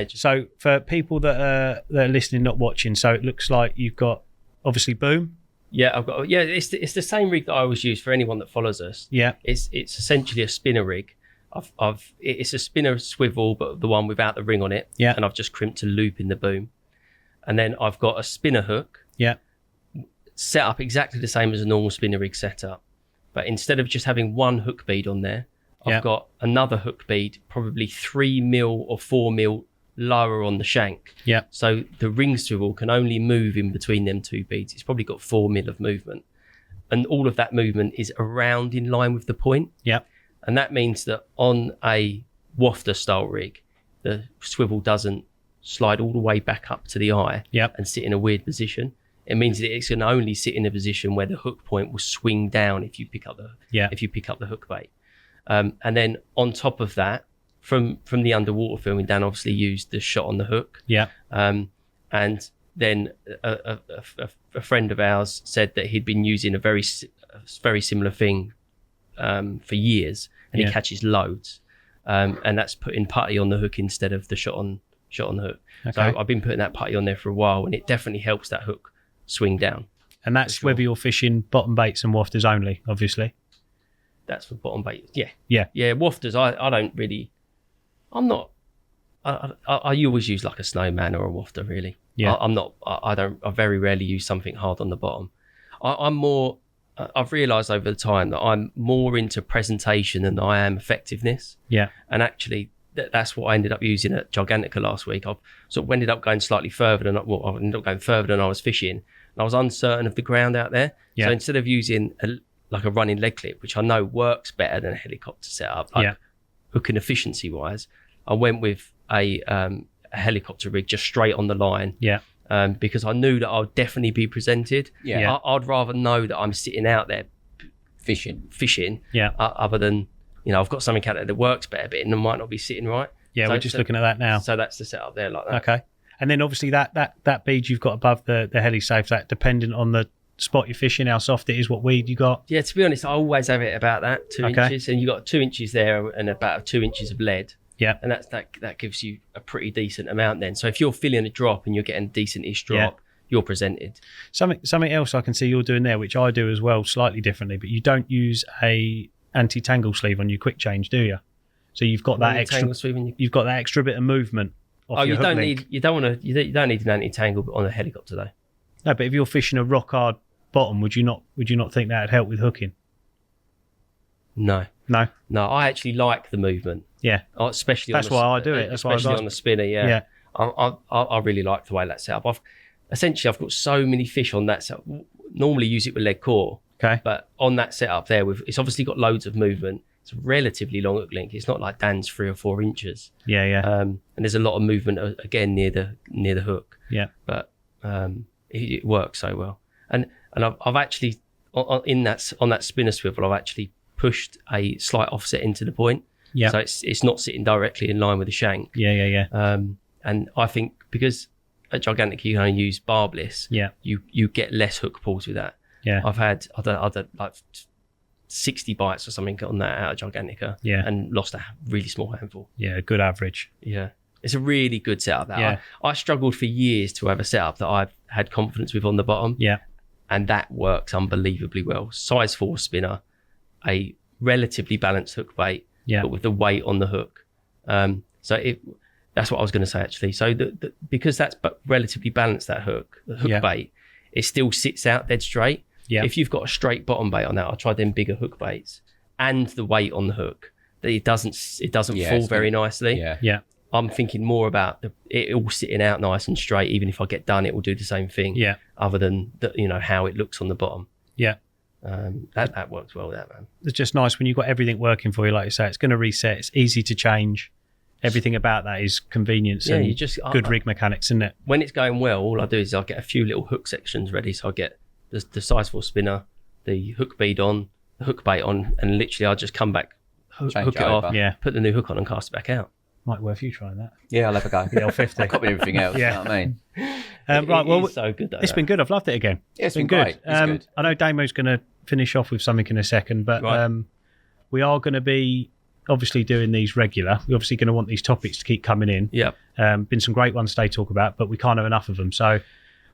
So for people that are listening, not watching, so it looks like you've got obviously boom. Yeah, I've got. Yeah, it's the same rig that I always use for anyone that follows us. Yeah, it's essentially a spinner rig. It's a spinner swivel, but the one without the ring on it. Yeah, and I've just crimped a loop in the boom, and then I've got a spinner hook. Yeah, set up exactly the same as a normal spinner rig setup, but instead of just having one hook bead on there, I've got another hook bead, probably 3 mil or 4 mil lower on the shank. Yeah. So the ring swivel can only move in between them two beads. It's probably got 4 mil of movement. And all of that movement is around in line with the point. Yeah. And that means that on a wafter style rig, the swivel doesn't slide all the way back up to the eye and sit in a weird position. It means that it's going to only sit in a position where the hook point will swing down if you pick up the hook bait. And then on top of that, from the underwater filming, Dan obviously used the shot on the hook. Yeah. And then a friend of ours said that he'd been using a very similar thing for years, and he catches loads. And that's putting putty on the hook instead of the shot on the hook. Okay. So I've been putting that putty on there for a while, and it definitely helps that hook swing down. And that's whether you're fishing bottom baits and wafters only, obviously. That's for bottom bait. Yeah. Wafters, I don't really. I'm not. I always use like a snowman or a wafter, really. Yeah. I'm not. I very rarely use something hard on the bottom. I'm more. I've realised over the time that I'm more into presentation than I am effectiveness. Yeah. And actually, that's what I ended up using at Gigantica last week. I sort of ended up going slightly further than I ended up going further than I was fishing, and I was uncertain of the ground out there. Yeah. So instead of using like a running leg clip, which I know works better than a helicopter setup, hooking efficiency wise, I went with a helicopter rig just straight on the line. Yeah. Because I knew that I would definitely be presented. Yeah. I'd rather know that I'm sitting out there fishing. Yeah. Other than, I've got something out there that works better, but it might not be sitting right. Yeah, so we're just looking at that now. So that's the setup there, like that. Okay. And then obviously that bead you've got above the heli safe, that dependent on the spot you're fishing, how soft it is, what weed you got. Yeah, to be honest, I always have it about that 2 inches, and you got 2 inches there and about 2 inches of lead. Yeah, and that gives you a pretty decent amount then. So if you're feeling a drop and you're getting a decent-ish drop, you're presented. Something else I can see you're doing there, which I do as well, slightly differently, but you don't use a anti-tangle sleeve on your quick change, do you? So you've got that extra. You've got that extra bit of movement. You don't need an anti-tangle on a helicopter though. No, but if you're fishing a rock hard bottom, would you not think that'd help with hooking? No. I actually like the movement. Yeah, especially that's why I do it. That's especially why on the spinner. Yeah. I really like the way that's set up. I've got so many fish on that setup. Normally use it with lead core. Okay. But on that setup there, it's obviously got loads of movement. It's a relatively long hook length. It's not like Dan's 3 or 4 inches. Yeah. And there's a lot of movement again near the hook. Yeah. But it works so well. And I've actually on that spinner swivel, I've actually pushed a slight offset into the point. Yeah. So it's not sitting directly in line with the shank. Yeah. And I think because at Gigantic you can only use barbless, you get less hook pulls with that. Yeah. I've had like 60 bites or something on that out of Gigantica. Yeah. And lost a really small handful. Yeah, good average. Yeah. It's a really good setup. I struggled for years to have a setup that I've had confidence with on the bottom. Yeah. And that works unbelievably well. Size 4 spinner, a relatively balanced hook bait, but with the weight on the hook. That's what I was going to say actually. So because that's relatively balanced, that hook bait, it still sits out dead straight. Yeah. If you've got a straight bottom bait on that, I tried them bigger hook baits, and the weight on the hook that it doesn't fall very nicely. Yeah. I'm thinking more about it all sitting out nice and straight. Even if I get done, it will do the same thing. Yeah. Other than how it looks on the bottom. Yeah. That works well with that, man. It's just nice when you've got everything working for you, like you say. It's going to reset. It's easy to change. Everything about that is convenience and good rig mechanics, isn't it? When it's going well, all I do is I get a few little hook sections ready. So I get the size 4 spinner, the hook bead on, the hook bait on, and literally I'll just come back, hook it off, put the new hook on and cast it back out. Might be worth you trying that. Yeah, I'll have a go. The L50. I've copied everything else, you know what I mean? Right, well, it's so good though. It's been good. I've loved it again. Yeah, it's been good. It's good. I know Damo's going to finish off with something in a second, but we are going to be obviously doing these regular. We're obviously going to want these topics to keep coming in. Yeah. Been some great ones today to talk about, but we can't have enough of them. So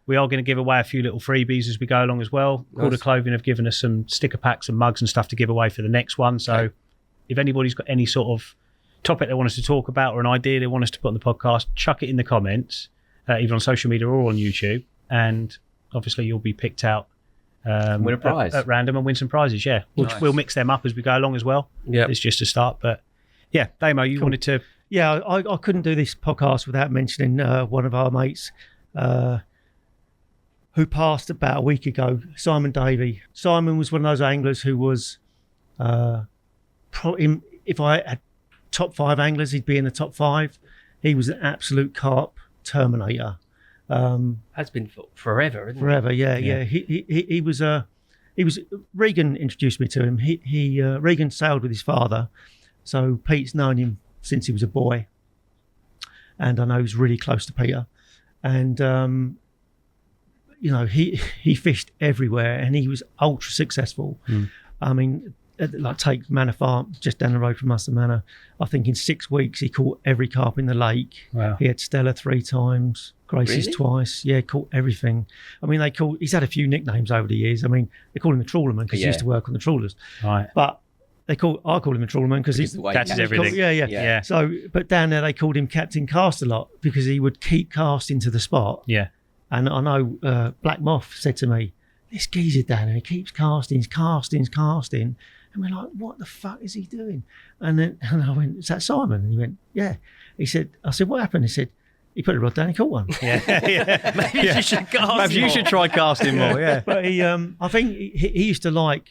we are going to give away a few little freebies as we go along as well. Nice. Korda Clothing have given us some sticker packs and mugs and stuff to give away for the next one. So if anybody's got any sort of topic they want us to talk about or an idea they want us to put on the podcast, chuck it in the comments, either on social media or on YouTube, and obviously you'll be picked out win a prize at random and win some prizes. We'll mix them up as we go along as well. It's just a start, but Damo, you wanted to I couldn't do this podcast without mentioning one of our mates who passed about a week ago, Simon Davey. Simon was one of those anglers who was if I had top 5 anglers, he'd be in the top 5. He was an absolute carp terminator. Has been for forever, isn't forever, yeah. He was Regan introduced me to him. Regan sailed with his father, so Pete's known him since he was a boy, and I know he's really close to Peter. And he fished everywhere, and he was ultra successful. I mean, like take Manor Farm just down the road from us, the Manor. I think in 6 weeks he caught every carp in the lake. Wow. He had Stella 3 times, Gracie's twice. Yeah, caught everything. I mean, he's had a few nicknames over the years. I mean, they call him the trawlerman because he used to work on the trawlers. Right. But I call him the trawlerman because he catches everything. Yeah. So, but down there they called him Captain Cast a lot because he would keep casting to the spot. Yeah. And I know Black Moth said to me, this geezer down there, he keeps casting. And we're like, what the fuck is he doing? And I went, is that Simon? And he went, yeah. I said, what happened? He said, he put a rod down, he caught one. Yeah. Maybe you should cast Perhaps you should try casting more, yeah. But I think he used to like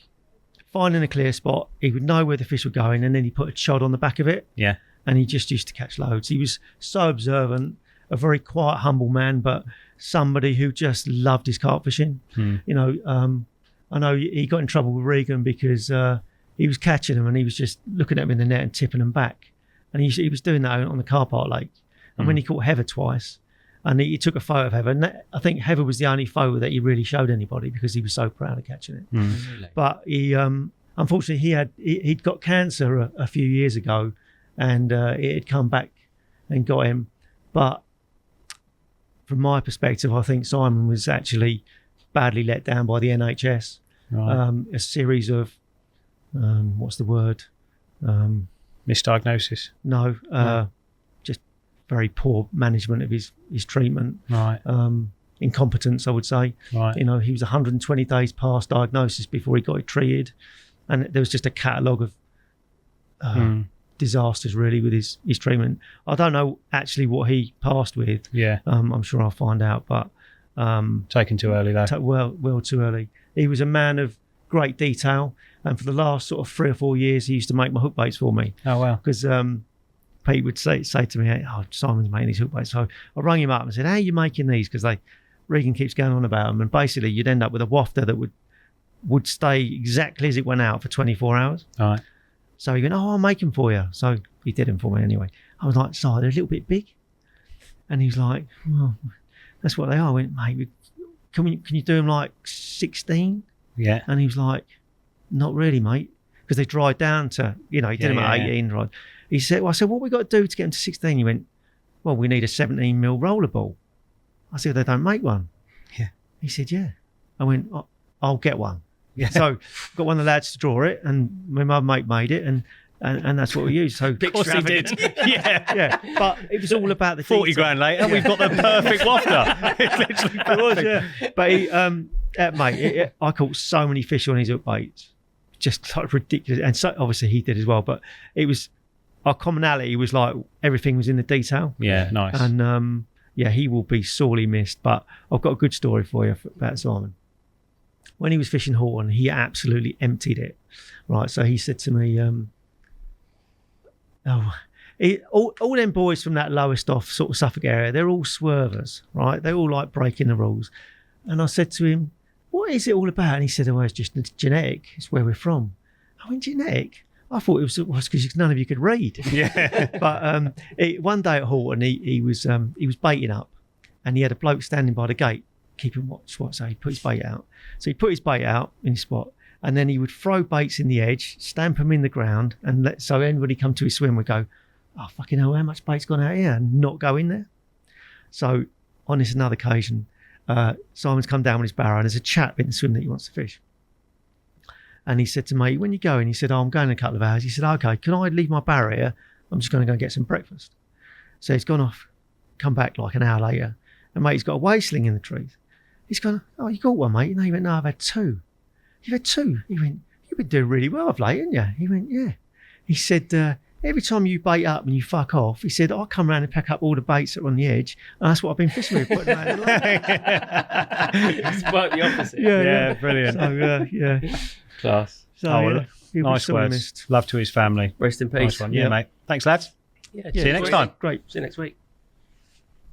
finding a clear spot. He would know where the fish were going, and then he put a chod on the back of it. Yeah. And he just used to catch loads. He was so observant, a very quiet, humble man, but somebody who just loved his carp fishing. I know he got in trouble with Regan because he was catching them and he was just looking at them in the net and tipping them back. And he was doing that on the car park lake. And when he caught Heather twice, and he took a photo of Heather, and I think Heather was the only photo that he really showed anybody because he was so proud of catching it. Really? But he, unfortunately, he'd got cancer a few years ago, and it had come back and got him. But from my perspective, I think Simon was actually badly let down by the NHS. Right. A series of what's the word? Misdiagnosis. No, just very poor management of his treatment. Right. Incompetence, I would say. Right. He was 120 days past diagnosis before he got it treated, and there was just a catalogue of disasters really with his treatment. I don't know actually what he passed with. Yeah. I'm sure I'll find out, but taken too early though. Well too early. He was a man of great detail, and for the last sort of 3 or 4 years he used to make my hook baits for me. Oh wow. Because Pete would say to me, oh, Simon's making these hook baits. So I rang him up and said, how are you making these? Because Regan keeps going on about them, and basically you'd end up with a wafter that would stay exactly as it went out for 24 hours. All right. So he went, oh, I'll make them for you. So he did them for me anyway. I was like, sorry, they're a little bit big. And he's like, well, that's what they are. I went, mate, can you do them like 16? Yeah. And he was like, not really, mate, because they dried down to, he did them at 18. Right. He said, well, I said, what we got to do to get them to 16? He went, well, we need a 17 mil roller ball. I said, they don't make one. Yeah. He said, yeah. I went, I'll get one. Yeah. So got one of the lads to draw it, and my mate made it, and that's what we used. So Of course he did. yeah. But it was all about the 40 detail. grand later, we've got the perfect wafter. It's literally perfect. It was, yeah. But he, mate, I caught so many fish on his hook baits. just like ridiculous. And so obviously he did as well, but it was, our commonality was like everything was in the detail. Yeah, nice. And he will be sorely missed. But I've got a good story for you about Simon. When he was fishing Horton, he absolutely emptied it. Right, so he said to me, all them boys from that lowest off sort of Suffolk area, they're all swervers, right? They all like breaking the rules. And I said to him, what is it all about? And he said, oh, it's just genetic. It's where we're from. I went, genetic? I thought it was because none of you could read. Yeah. But one day at Horton, he was baiting up, and he had a bloke standing by the gate, keeping watch. So he put his bait out. So he put his bait out in his spot, and then he would throw baits in the edge, stamp them in the ground, and so anybody come to his swim would go, oh, fucking hell, how much bait's gone out here, and not go in there. So on this another occasion, Simon's come down with his barrow, and there's a chap in the swim that he wants to fish. And he said to me, when you going? He said, oh, I'm going in a couple of hours. He said, okay, can I leave my barrow here? I'm just going to go and get some breakfast. So he's gone off, come back like an hour later, and mate, he's got a wasteling in the trees. He's gone, oh, you got one, mate? No, he went, no, I've had two. You've had two? He went, you've been doing really well of late, haven't you? He went, yeah. He said, every time you bait up and you fuck off, he said, I'll come around and pack up all the baits that are on the edge, and that's what I've been fishing with. Putting them out of the line. It's quite the opposite. Yeah, brilliant. So, yeah. Class. So, Nice words. Missed. Love to his family. Rest in peace. Nice one. Yeah, mate. Thanks, lads. Yeah, See you next time. Great. See you next week.